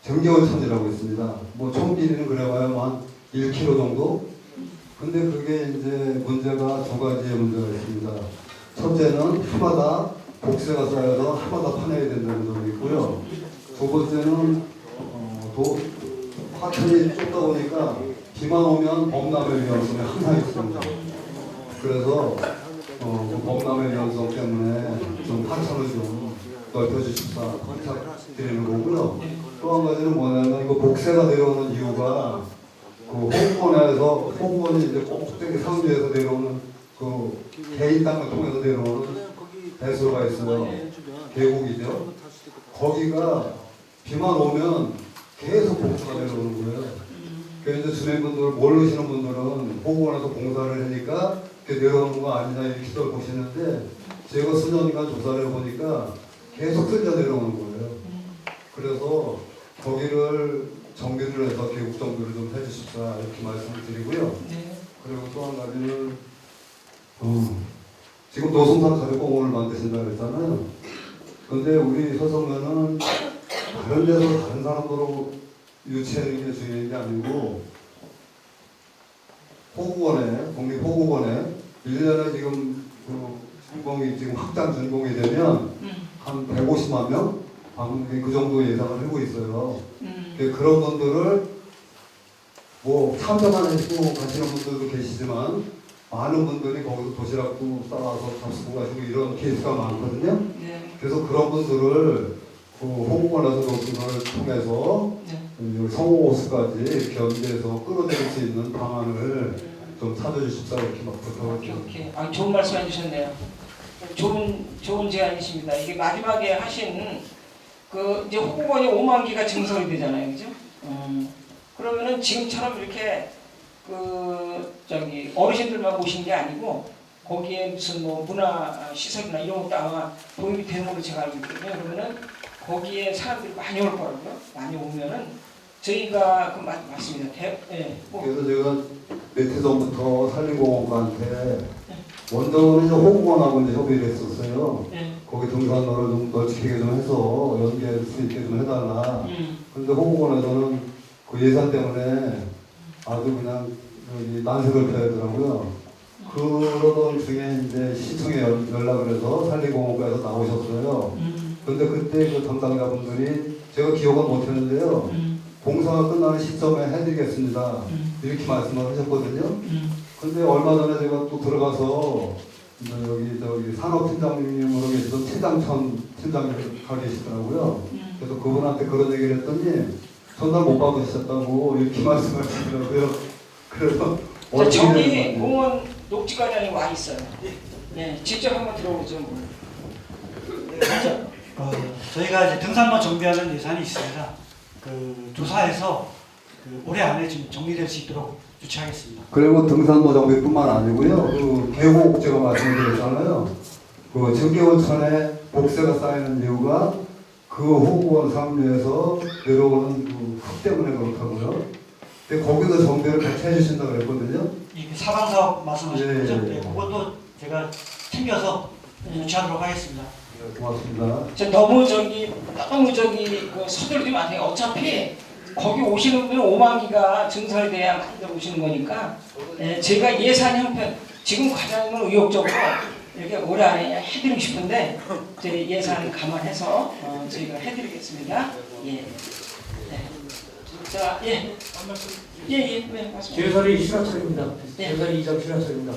정겨울천이라고 있습니다. 뭐 총 길이는 그래봐야 한 1km 정도. 근데 그게 이제 문제가 2가지의 문제가 있습니다. 첫째는 하마다 복세가 쌓여서 하마다 파내야 된다는 점이 있고요. 두 번째는 하천이 좁다 보니까 비만 오면 범람의 위험성이 항상 있습니다. 그래서 그 범람의 위험성 때문에 좀 한참을 좀 넓혀주십사 부탁드리는 거고요. 또 한 가지는 뭐냐면 이거 복세가 내려오는 이유가 그 호국원이 이제 꼭대기 상주에서 내려오는 그 개인 땅을 통해서 내려오는 배수로가 있어요. 계곡이죠. 거기가 비만 오면 계속 복수가 내려오는 거예요. 그래서 주민분들 모르시는 분들은 호국원에서 공사를 하니까 내려오는 거 아니냐 이렇게 보시는데 제가 수년간 조사를 해보니까 계속 쓸려 내려오는 거예요. 그래서 거기를 정비를 해서 계곡 정비를 좀 해주십사 이렇게 말씀을 드리고요. 그리고 또 한 가지는 지금 노송산 가족공원을 만드신다고 했잖아요. 근데 우리 서성면은 다른 데서 다른 사람으로 유치하는 게 중요한 게 아니고 호국원에 국립호국원에 1년에 지금 그 준공이 지금 확장 준공이 되면 한 150만 명 방문객 그 정도 예상을 하고 있어요. 그런 분들을 뭐 참여만 해주고 가시는 분들도 계시지만 많은 분들이 거기서 도시락도 싸와서 잡수고 가시고 이런 케이스가 많거든요. 그래서 그런 분들을 그 호국원에서 노선을 통해서 성호호수까지 견제해서 끌어내릴 수 있는 방안을 좀 찾아주십사 이렇게 막 부탁할게요. 오케이. 아, 좋은 말씀 해주셨네요. 좋은 제안이십니다. 이게 마지막에 하신 그 이제 호국원이 5만 기가 증설이 되잖아요, 그죠? 그러면은 지금처럼 이렇게 그 저기 어르신들만 모신 게 아니고 거기에 무슨 뭐 문화 시설이나 이런 것도 아마 도입이 되는 걸로 제가 알고 있거든요. 그러면은 거기에 사람들이 많이 올 거라고요. 많이 오면은 저희가 그 맞습니다. 그래서 제가 몇 해 전부터 산림공원과한테 원정은 이제 호국원하고 이제 협의를 했었어요. 거기 등산로를 좀 널찍하게 좀 해서 연계할 수 있게 좀 해달라. 그런데 호국원에서는 그 예산 때문에 아주 그냥 난색을 펴야 되더라고요. 그러던 중에 이제 시청에 연락을 해서 산림공원과에서 나오셨어요. 그런데 그때 그 담당자분들이 제가 기억은 못했는데요. 공사가 끝나는 시점에 해드리겠습니다. 이렇게 말씀을 하셨거든요. 근데 얼마 전에 제가 또 들어가서 여기 산업팀장님으로 계시던 최장천 팀장님 가 계시더라고요. 그래서 그분한테 그런 얘기를 했더니 전날 못 받으셨다고 이렇게 말씀을 하시더라고요. 그래서 저기 공원 녹지과장이 와 있어요. 네, 직접 한번 들어보죠. 저희가 이제 등산로 정비하는 예산이 있습니다. 그 조사해서 그 올해 안에 지금 정리될 수 있도록 조치하겠습니다. 그리고 등산로 정비뿐만 아니고요. 그 계곡 제가 말씀드렸잖아요. 그 증기온천에 복세가 쌓이는 이유가 그 호국원 상류에서 내려오는 그 흙 때문에 그렇다고요. 근데 거기서 정비를 같이 해주신다고 그랬거든요. 이 사방사업 말씀하신 거죠? 네, 그것도 제가 챙겨서 조치하도록 하겠습니다. 고맙습니다. 너무 저기 그 서두르지 마세요. 어차피 거기 오시는 분은 5만 기가 증설이 돼야 만들어 오시는 거니까 제가 예산 형편 지금 과장님은 의욕적으로 이렇게 올해 안에 해드리고 싶은데 저희 예산 감안해서 저희가 해드리겠습니다. 예. 자, 예. 네, 맞습니다. 제요사리 신화철입니다. 제요사리 이장 신화철입니다.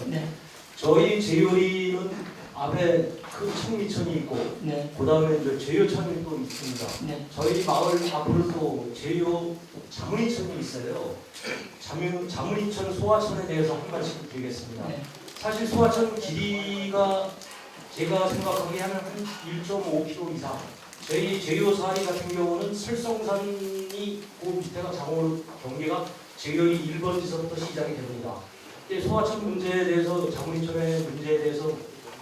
저희 제요리는 앞에 큰 청리천이 있고, 그 다음에 이제 제요천이 또 있습니다. 저희 마을 앞으로 또 제요 자문이천이 있어요. 자문이천 소화천에 대해서 한 말씀 드리겠습니다. 사실 소화천 길이가 제가 생각하기에 한 1.5km 이상. 저희 제요사리 같은 경우는 설성산이 그 밑에가 장원 경계가 제요리 1번지서부터 시작이 됩니다. 근데 소화천 문제에 대해서 자문이천의 문제에 대해서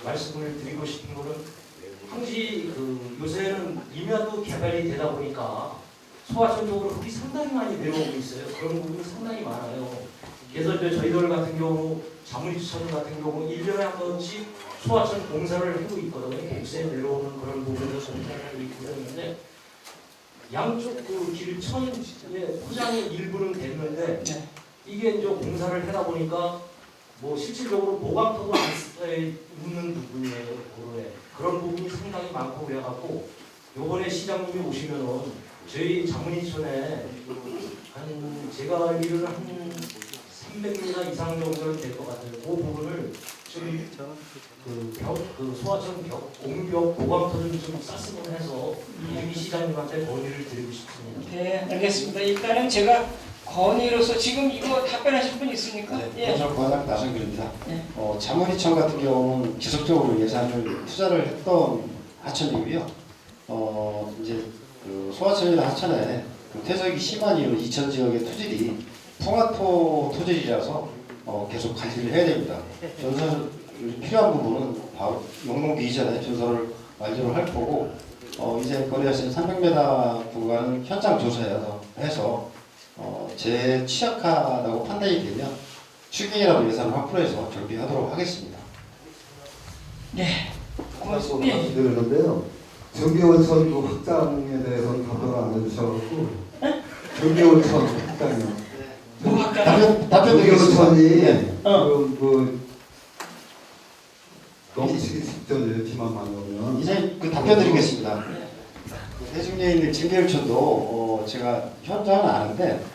말씀을 드리고 싶은 거는 항시 요새는 임야도 개발이 되다 보니까 소화천 쪽으로 흙이 상당히 많이 내려오고 있어요. 그런 부분이 상당히 많아요. 그래서 이제 저희들 같은 경우 자문이천 같은 경우 1년에 한 번씩 소화천 공사를 하고 있거든요. 복세에 내려오는 그런 부분을 공사를 하고 있는데 양쪽 그 길천에 포장이 일부는 됐는데 이게 이제 공사를 하다 보니까 뭐 실질적으로 보강턱을 안 있는 부분이에요. 도로에 그런 부분이 상당히 많고 그래갖고 요번에 시장님이 오시면은 저희 자문이천에 한 제가 알기로는 한 300m 이상 정도는 될 것 같아요. 그 부분을 좀 그 소하천 공유역 보강터를 좀 쌌으면 해서 이 시장님한테 건의를 드리고 싶습니다. 네, 알겠습니다. 일단은 제가 건의로서 지금 이거 답변하실 분 있습니까? 네, 권학 나성길입니다. 자문위청 같은 경우는 지속적으로 예산을 투자를 했던 하천이고요. 이제 그 소하천이나 하천에 그 퇴적이 심한 이유는 이천 지역의 토질이 풍화토 토질이라서 계속 관리를 해야 됩니다. 전설 필요한 부분은 바로 용농기 이전에 전설을 완료를 할 거고 이제 거래하신 300m 구간은 현장 조사해서 제 취약하다고 판단이 되면 추경이라도 예산을 확보해서 정비하도록 하겠습니다. 네. 고맙습니다. 말씀드리는데요. 정비원천 확장에 대해서는 답변을 안 해주셔가지고 정비원천 확장이요. 답변 드리겠습니다. 정비원천이 넘치기 직전에 비만 많이 오면 이제 그 답변 드리겠습니다. 대중리에 있는 진계열천도 제가 현장은 아는데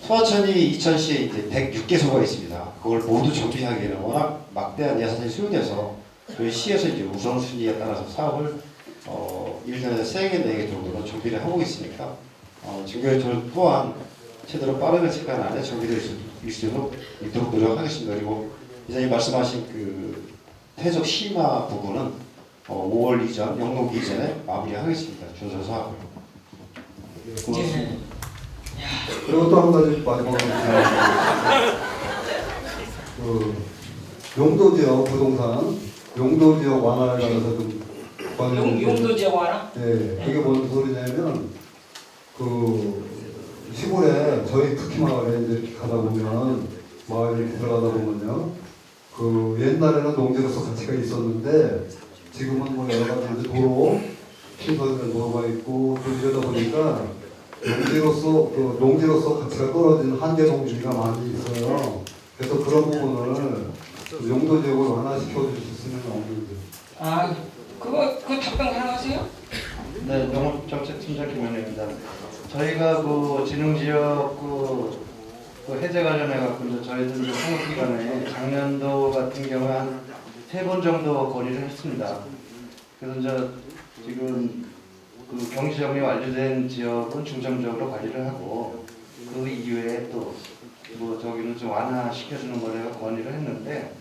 소하천이 이천시에 이제 106개소가 있습니다. 그걸 모두 정비하기에는 워낙 막대한 예산이 소요돼서 저희 시에서 이제 우선순위에 따라서 사업을 1년에 3개, 4개 정도로 정비를 하고 있으니까 진계열천 또한 최대로 빠른 시간 안에 정비될 수 있도록 노력하겠습니다. 그리고 이사님 말씀하신 그 퇴적 심화 부분은 5월 이전, 영농기 이전에 마무리하겠습니다. 준설 사업을. 고맙습니다. 그리고 또 한 가지 마지막으로 그 용도지역 부동산 용도지역 완화에 관해서 좀 용도지역 완화? 네, 그게 뭔 소리냐면 그 시골에 저희 특히 마을에 이제 가다 보면 마을에 들어가다 보면요, 그 옛날에는 농지로서 가치가 있었는데 지금은 뭐 여러 가지 이제 도로 신설된 도로가 있고 또 이러다 보니까 농지로서 가치가 떨어진 한계 농지가 많이 있어요. 그래서 그런 부분을 용도지역으로 완화시켜 주셨으면 너무 그거 답변 가능하세요? 네, 농업정책팀장 김현우입니다. 저희가 그 진흥지역 그 해제 관련해 갖고 이제 저희들 상업기관에 작년도 같은 경우에 한 3번 정도 건의를 했습니다. 그래서 이제 지금 그 경시정리 완료된 지역은 중점적으로 관리를 하고 그 이후에 또 뭐 저기는 좀 완화시켜주는 거를 건의를 했는데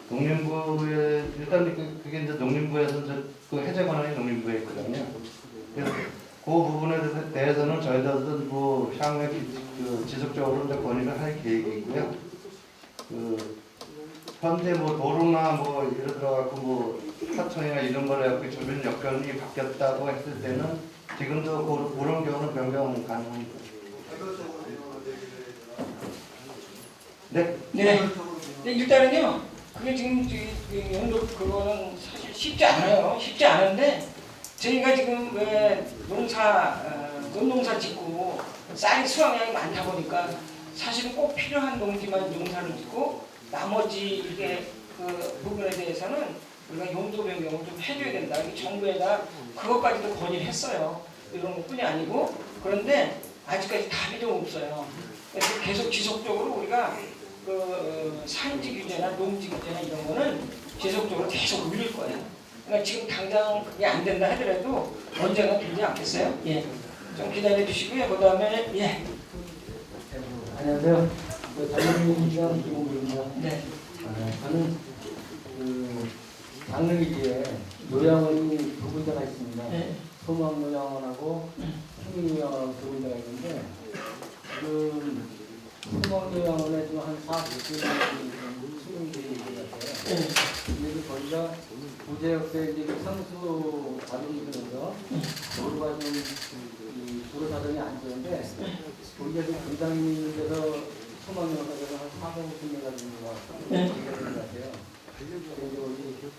농림부에 일단 그게 이제 농림부에서 이제 그 해제 권한이 농림부에 있거든요. 그래서 그 부분에 대해서는 저희들도 뭐 향후에 그 지속적으로 이제 건의를 할 계획이 있고요. 그 현재 뭐 도로나 뭐 예를 들어 갖고 뭐 하천이나 이런 거를 갖고 주변 여건이 바뀌었다고 했을 때는 지금도 그런 경우는 변경 가능합니다. 네. 일단은요. 그게 지금 연도 그거는 사실 쉽지 않아요. 쉽지 않은데 저희가 지금 왜 논농사 짓고 쌀이 수확량이 많다 보니까 사실은 꼭 필요한 농지만 농사를 짓고 나머지 이게 그 부분에 대해서는 우리가 용도 변경을 좀 해줘야 된다. 정부에다 그것까지도 건의를 했어요. 이런 것뿐이 아니고 그런데 아직까지 답이 좀 없어요. 그래서 계속 지속적으로 우리가 그 산지 규제나 농지 규제나 이런 거는 지속적으로 계속 올릴 거예요. 그러니까 지금 당장 그게 안 된다 하더라도 언젠가 되지 않겠어요? 예. 좀 기다려 주시고요. 그 다음에 예. 안녕하세요. 장로님이랑 김홍구입니다. 네. 저는 그 장로기지에 요양원이 두 군데가 있습니다. 네. 소망요양원하고 평민요양원하고 두 군데가 있는데 지금 소망요양원에 좀 한 40분 수용되어 있는 것 같아요. 근데 거기가 부재역대 이제 상수 자동들에서 도로가 좀 도로 사정이 안 좋은데 거기가 좀 분당이 있는 데서 소망요양원에서 한 450m 정도가 되는 것 같아요. 그래서 여기 보면 이제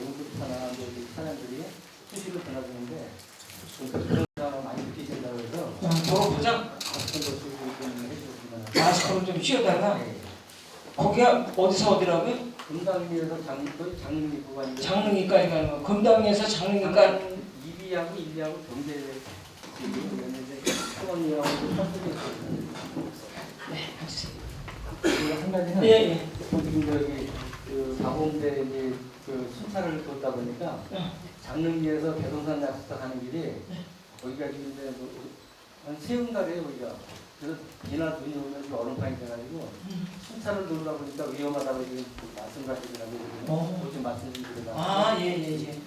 응급차나 사람들이 수시로 전화주는데 그런 상황을 많이 느끼신다고 해서 도로 보장 마스크를 좀 씌워달라. 거기가 어디서 어디라고요? 금당리에서 장릉리 구간. 장릉리까지 가는 거. 금당리에서 장릉리까지. 이비하고 일리하고 경제 사건이라고 네, 앉으세요. 한 가지는 예. 지금 저기 그 가공대 이제 그 순찰을 뒀다 보니까 장릉리에서 대동산 약수터 가는 길이 거기가 지금 이제 한 세운가래요 거기가. 그래서 비나 눈이 오면 좀 얼음판이 돼가지고 순찰을 돌다 보니까 위험하다고 지금 말씀하시더라고요. 좀 말씀드리려고. 아, 예.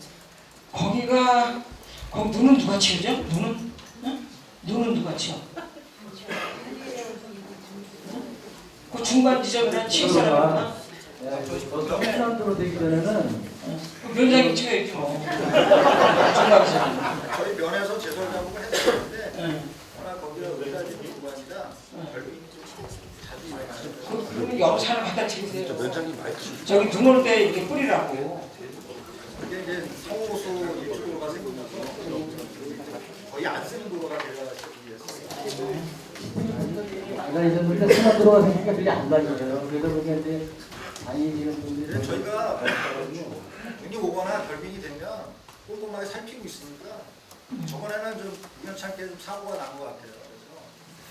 거기가 거기 눈은 누가 치우죠? 눈은? 응? 눈은 누가 치워? 그 중간 지점에는 치울 사람이 없나? 순환도로 되기 전에는 면장이 치워야죠. 중간 지점. 저희 면에서 제설 작업을 했었는데 워낙 거기가 의사진이 구간이라 별로 자주 일어나요. 그러면 염산을 갖다 치우세요. 저기 눈 올 때 이렇게 뿌리라고. 이게 이제 성호수 입출도로가 생기면서 거의 안 쓰는 도로가 돼가지고 아까 이제 우리가 순환도로가 생기니까 그게 안 다녀요. 그러다 보니까 이제 다니시는 분들이 저희가 눈이 오거나 결빙이 되면 꼼꼼하게 살피고 있으니까 저번에는 좀 우연찮게 좀 사고가 난 것 같아요. 그래서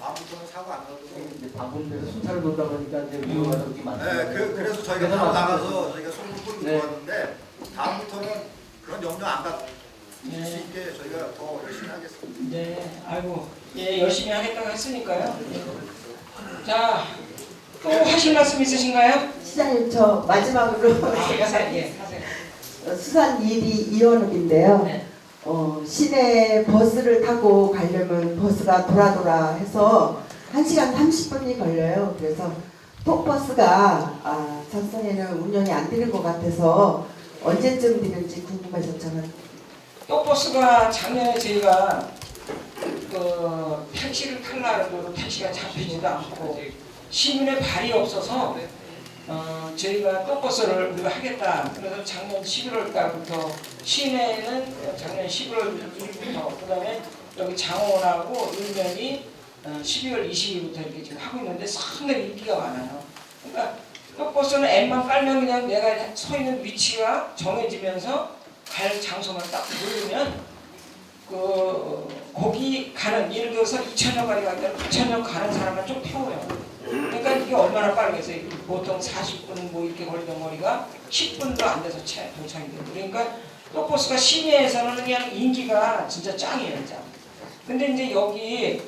다음부터는 사고 안 나도록 이제 방문대에서 순찰을 돌다 보니까 이제 위험한 적이 많아요. 네, 그래서 저희가 바로 나가서 저희가 손을 뿌리고 들어왔는데 다음부터는 그런 염려 안 갖고 있을 수 있게 저희가 더 열심히 하겠습니다. 네, 아이고, 예, 열심히 하겠다고 했으니까요. 자, 또 하실 말씀 있으신가요? 시장님, 저 마지막으로 제가 하세요. 수산 일이 이원욱인데요. 시내 버스를 타고 가려면 버스가 돌아 해서 1시간 30분이 걸려요. 그래서 톡버스가 전선에는 운영이 안 되는 것 같아서 언제쯤 되는지 궁금해서 저는. 톡버스가 작년에 저희가 그 택시를 탈라고 택시가 잡히지도 않고 시민의 발이 없어서 저희가 톡버스를 우리가 하겠다. 그래서 작년 11월 달부터 시내에는 작년 11월 1일부터 그다음에 여기 장원하고 읍면이 12월 20일부터 이렇게 지금 하고 있는데 상당히 인기가 많아요. 그러니까 톡버스는 앱만 깔면 그냥 내가 서 있는 위치가 정해지면서 갈 장소만 딱 누르면 거기 가는, 예를 들어서 2,000여 가면 2,000여 가는 사람만 좀 태워요. 그러니까 이게 얼마나 빠르겠어요. 보통 40분 뭐 이렇게 걸리던 거리가 10분도 안 돼서 도착이 돼요. 그러니까 톡버스가 시내에서는 그냥 인기가 진짜 짱이에요, 짱. 근데 이제 여기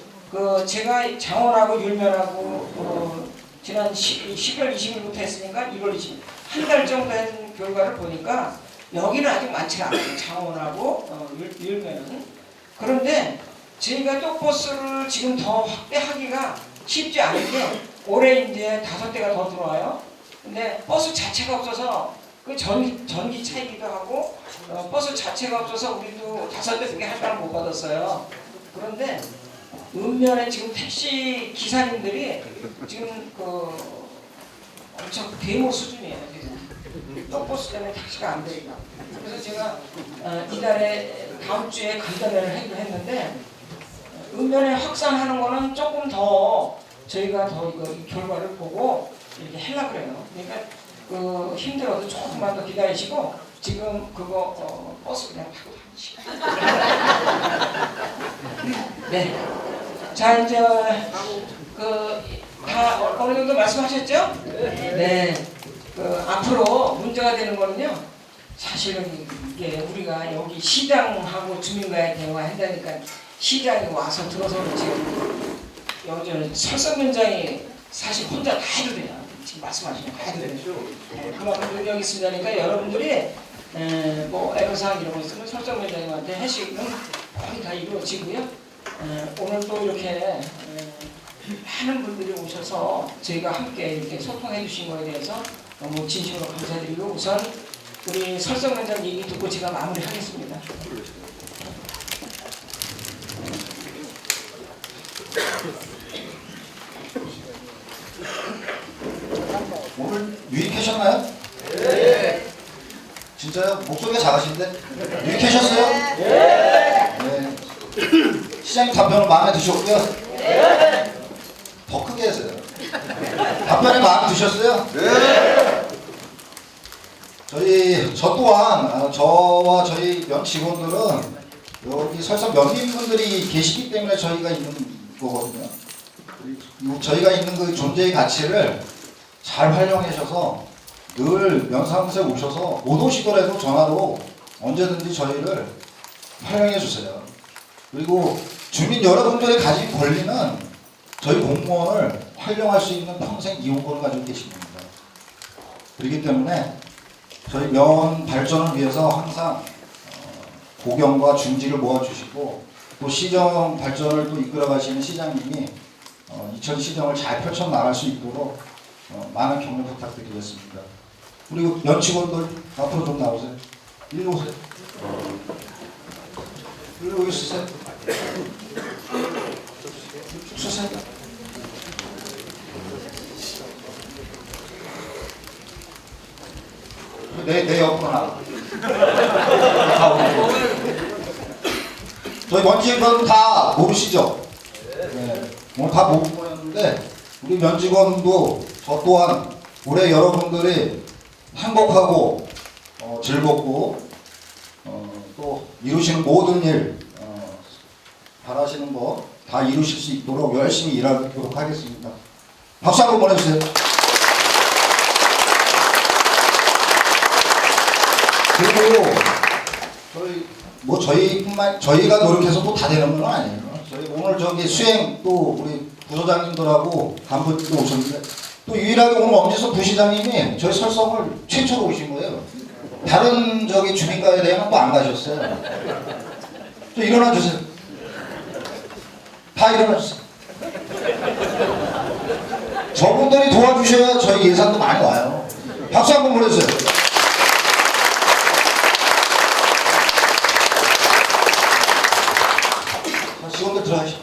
제가 장원하고 율면하고 지난 10월 20일부터 했으니까 1월 20일 한 달 정도 한 결과를 보니까 여기는 아직 많지 않아요. 장원하고 율면은. 그런데 저희가 톡버스를 지금 더 확대하기가 쉽지 않은 게 올해 이제 5대가 더 들어와요. 근데 버스 자체가 없어서 그 전기차이기도 하고 버스 자체가 없어서 우리도 5대 그게 할당을 못 받았어요. 그런데 읍면에 지금 택시 기사님들이 지금 엄청 데모 수준이에요. 톡버스 때문에 택시가 안 되니까. 그래서 제가 이달에 다음 주에 간담회를 했는데 읍면에 확산하는 거는 조금 더 저희가 더 이 결과를 보고 이렇게 하려고 그래요. 그러니까 힘들어도 조금만 더 기다리시고 지금 그거 버스 그냥 타고 다니시고. 네. 자, 이제 다 어느 정도 말씀하셨죠? 네. 앞으로 문제가 되는 거는요. 사실은 이게 우리가 여기 시장하고 주민과의 대화한다니까 시장이 와서 들어서는 지금 여기는 설성면장이 사실 혼자 다 해도 돼요. 지금 말씀하시는 거 해도 돼요. 그만큼 능력이 있으니까 여러분들이 뭐 애로사항 이런 거 있으면 설성면장님한테 해시는 거의 다 이루어지고요. 오늘 또 이렇게 많은 분들이 오셔서 저희가 함께 이렇게 소통해 주신 거에 대해서 너무 진심으로 감사드리고 우선 우리 설성면장 얘기 듣고 제가 마무리하겠습니다. 오늘 유익하셨나요? 네. 진짜요? 목소리가 작으신데? 유익하셨어요? 네. 네. 시장님 답변은 마음에 드셨고요? 네. 더 크게 하세요. 답변에 마음에 드셨어요? 네. 저 또한 저와 저희 면 직원들은 여기 설사 면민분들이 계시기 때문에 저희가 있는 거거든요. 저희가 있는 그 존재의 가치를 잘 활용하셔서 늘 면사무소에 오셔서 못 오시더라도 전화로 언제든지 저희를 활용해 주세요. 그리고 주민 여러분들이 가진 권리는 저희 공무원을 활용할 수 있는 평생 이용권을 가지고 계신 겁니다. 그렇기 때문에 저희 면 발전을 위해서 항상 고경과 중지를 모아주시고 또 시정 발전을 또 이끌어 가시는 시장님이 이천 시정을 잘 펼쳐나갈 수 있도록 많은 격려 부탁드리겠습니다. 그리고 연직원들 앞으로 좀 나오세요. 일로 오세요. 일로 오세요. 주세요. 내 옆으로 나와. 저희 면직원 다 모르시죠? 네. 오늘 다 모르는 거였는데 우리 면직원도 저 또한 올해 여러분들이 행복하고 즐겁고 또 이루시는 모든 일 바라시는 거 다 이루실 수 있도록 열심히 일하도록 하겠습니다. 박수 한번 보내주세요. 그리고 저희가 노력해서 또 다 되는 건 아니에요. 저희 오늘 저기 수행 또 우리 부서장님들하고 간부님도 오셨는데 또 유일하게 오늘 엄지수 부시장님이 저희 설성을 최초로 오신 거예요. 다른 저기 주민가에 대해서는 또 안 가셨어요. 또 일어나 주세요. 다 일어나 주세요. 저분들이 도와주셔야 저희 예산도 많이 와요. 박수 한번 보내주세요. 직원들 들어가시죠.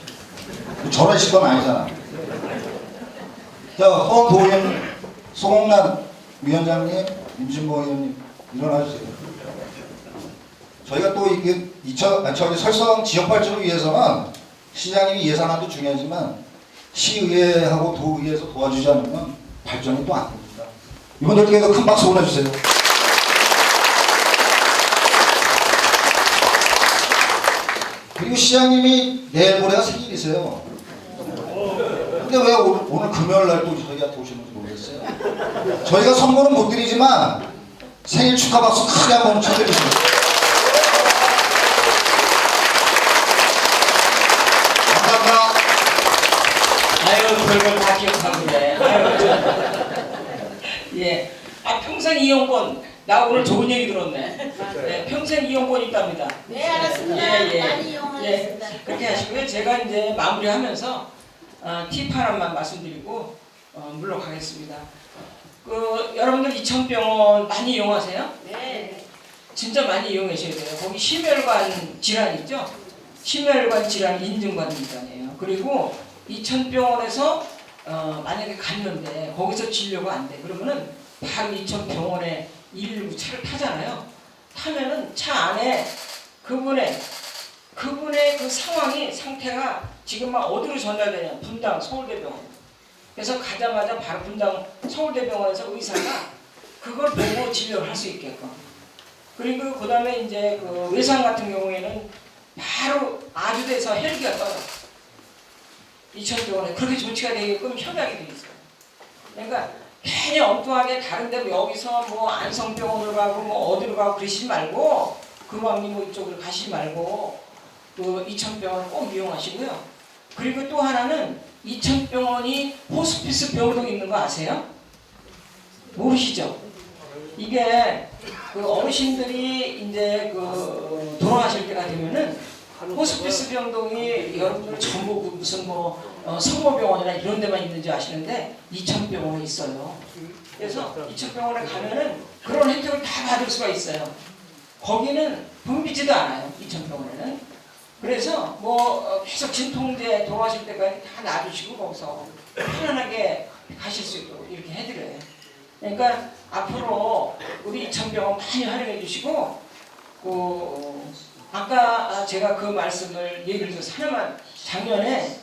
저러실 건 아니잖아. 자, 허도현, 송홍란 위원장님, 임진모 의원님 일어나주세요. 저희가 또 이게 설성 지역 발전을 위해서는 시장님이 예산안도 중요하지만 시의회하고 도의회에서 도와주지 않으면 발전이 또 안 됩니다. 이분들께도 큰 박수 보내주세요. 그리고 시장님이 내일 모레가 생일이세요. 근데 왜 오늘 금요일 날 또 저희한테 오시는지 모르겠어요. 저희가 선물은 못 드리지만 생일 축하 박수 크게 한번 쳐드리겠습니다. 감사합니다. 아유, 별걸 다 기억하는데. 예. 평생 이용권. 나 오늘 좋은 얘기 들었네. 네, 평생 이용권이 있답니다. 네, 알았습니다. 예. 많이 이용하겠습니다. 그렇게 하시고요. 제가 이제 마무리하면서 팁 하나만 말씀드리고 물러가겠습니다. 여러분들 이천병원 많이 이용하세요? 네. 진짜 많이 이용하셔야 돼요. 거기 심혈관 질환 있죠? 심혈관 질환 인증받는 기관이에요. 그리고 이천병원에서 만약에 갔는데 거기서 진료가 안 돼. 그러면은 바로 이천병원에 119 차를 타잖아요. 타면은 차 안에 그분의 그 상태가 지금 막 어디로 전달되냐? 분당 서울대병원. 그래서 가자마자 바로 분당 서울대병원에서 의사가 그걸 보고 진료를 할 수 있게끔. 그리고 그 다음에 이제 그 외상 같은 경우에는 바로 아주대에서 헬기가 떠요. 이천병원에 그렇게 조치가 되게끔 협약이 돼 있어요. 그러니까 괜히 엉뚱하게 다른 데 여기서 뭐 안성병원으로 가고 뭐 어디로 가고 그러시지 말고 금왕리 뭐 이쪽으로 가시지 말고 그 이천병원을 꼭 이용하시고요. 그리고 또 하나는 이천병원이 호스피스 병동 있는 거 아세요? 모르시죠? 이게 그 어르신들이 이제 그 돌아가실 때가 되면은 호스피스 병동이 여러분들 전부 그 무슨 뭐 성모병원이나 이런 데만 있는지 아시는데 이천병원이 있어요. 그래서 이천병원에 가면은 그런 혜택을 다 받을 수가 있어요. 거기는 붐비지도 않아요. 이천병원에는. 그래서 뭐 계속 진통제 돌아가실 때까지 다 놔두시고 거기서 편안하게 가실 수 있도록 이렇게 해드려요. 그러니까 앞으로 우리 이천병원 많이 활용해 주시고 아까 제가 그 말씀을 예를 들어서 하나만 작년에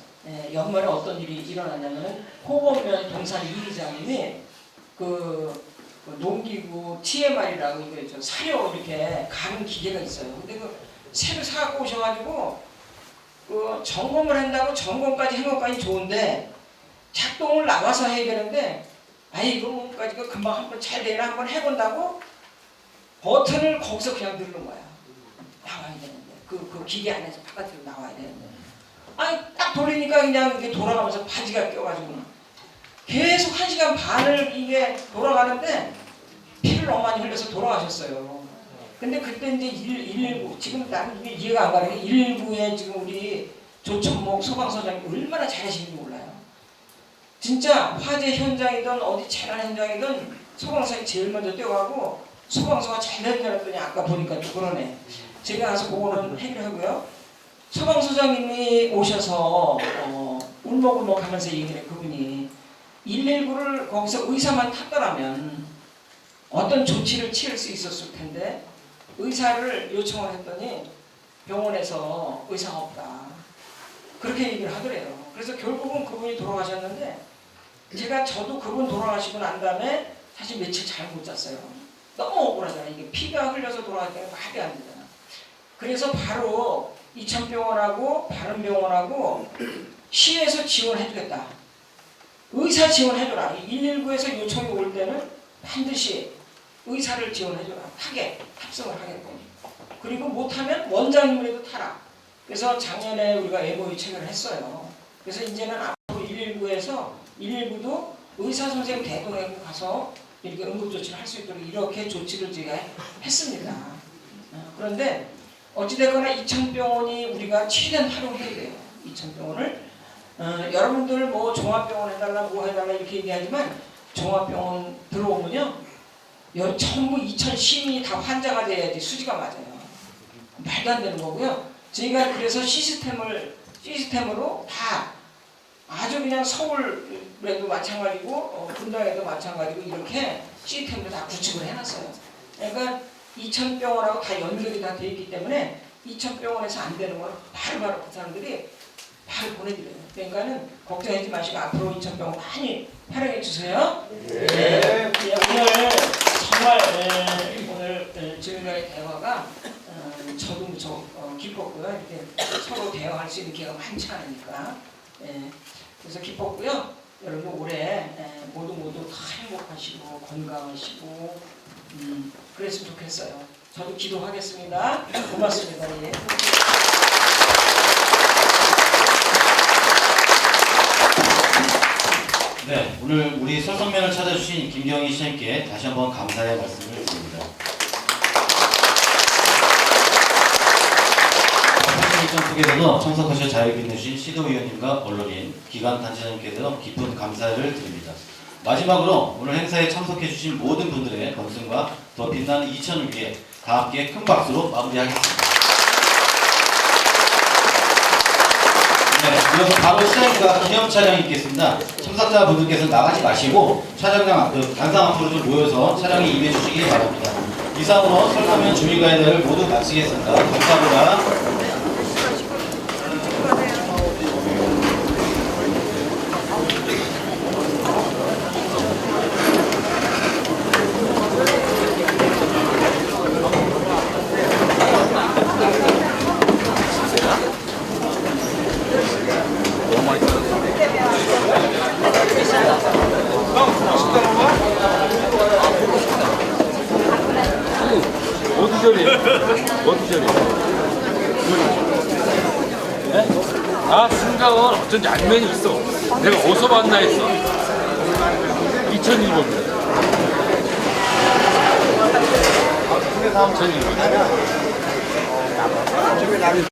연말에 어떤 일이 일어났냐면은 호범면 동산 이리장님이 그 농기구 TMR이라고 이거 사료 이렇게 가는 기계가 있어요. 근데 그 새로 사갖고 오셔가지고 그 점검을 한다고 점검까지 한 것까지 좋은데 작동을 나와서 해야 되는데 아이 이거 뭐까지 금방 한번 잘 되나 한번 해본다고 버튼을 거기서 그냥 누르는 거야. 나와야 되는데 그 기계 안에서 바깥으로 나와야 되는데 아니 딱 돌리니까 그냥 이게 돌아가면서 바지가 껴가지고 계속 1시간 반을 이게 돌아가는데 피를 너무 많이 흘려서 돌아가셨어요. 근데 그때 이제 119 지금 나는 이게 이해가 안 가는 게 119에 지금 우리 조천목 소방서장이 얼마나 잘하시는지 몰라요. 진짜 화재 현장이든 어디 재난 현장이든 소방서가 제일 먼저 뛰어가고 소방서가 잘 되는 줄 알았더니 아까 보니까 또 그러네. 제가 가서 그거는 해결하고요. 소방서장님이 오셔서 울먹울먹 하면서 얘기를 해. 그분이 119를 거기서 의사만 탔더라면 어떤 조치를 취할 수 있었을 텐데 의사를 요청을 했더니 병원에서 의사가 없다. 그렇게 얘기를 하더래요. 그래서 결국은 그분이 돌아가셨는데 저도 그분 돌아가시고 난 다음에 사실 며칠 잘 못 잤어요. 너무 억울하잖아요. 이게 피가 흘려서 돌아갈 때는 말이 안 되잖아. 그래서 바로 이천병원하고 바른병원하고 시에서 지원해주겠다. 의사 지원해줘라. 119에서 요청이 올 때는 반드시 의사를 지원해줘라. 하게 합성을 하게끔. 그리고 못하면 원장님이라도 타라. 그래서 작년에 우리가 MOU 체결을 했어요. 그래서 이제는 앞으로 119에서 119도 의사 선생님 대동에 가서 이렇게 응급조치를 할 수 있도록 이렇게 조치를 제가 했습니다. 그런데 어찌됐거나 이천병원이 우리가 최대한 활용해야 돼요. 이천병원을 여러분들 뭐 종합병원 해달라 뭐 해달라 이렇게 얘기하지만 종합병원 들어오면요 전부 이천 시민이 다 환자가 돼야지 수지가 맞아요. 말도 안 되는 거고요. 저희가 그래서 시스템으로 다 아주 그냥 서울에도 마찬가지고 분당에도 마찬가지고 이렇게 시스템으로 다 구축을 해놨어요. 그러니까 이천병원하고 다 연결이 다 되어 있기 때문에 이천병원에서 안 되는 걸 바로바로 그 사람들이 바로 보내드려요. 그러니까는 걱정하지 마시고 앞으로 이천병원 많이 활용해 주세요. 네. 오늘 정말 오늘 지금까지 대화가 저도 무척 기뻤고요. 이렇게 서로 대화할 수 있는 기회가 많지 않으니까. 그래서 기뻤고요. 여러분 올해 모두 다 행복하시고 건강하시고 그랬으면 좋겠어요. 저도 기도하겠습니다. 고맙습니다. 예. 네, 오늘 우리 설성면을 찾아주신 김경희 시장님께 다시 한번 감사의 말씀을 드립니다. 일정 속에서도 참석하셔 자유 빛내주신 시도위원님과 언론인, 기관 단체장님께서 깊은 감사를 드립니다. 마지막으로 오늘 행사에 참석해주신 모든 분들의 건승과 더 빛나는 이천을 위해 다 함께 큰 박수로 마무리하겠습니다. 네, 이어서 바로 시장님과 기념 촬영이 있겠습니다. 참석자분들께서 나가지 마시고 촬영장 앞으로, 단상 앞으로 좀 모여서 촬영에 임해주시기 바랍니다. 이상으로 설성면 주민가이드를 모두 마치겠습니다. 감사합니다. 생각은 어쩐지 안면이 있어. 내가 어디서 봤나 했어. 2001번입니다. 2001번.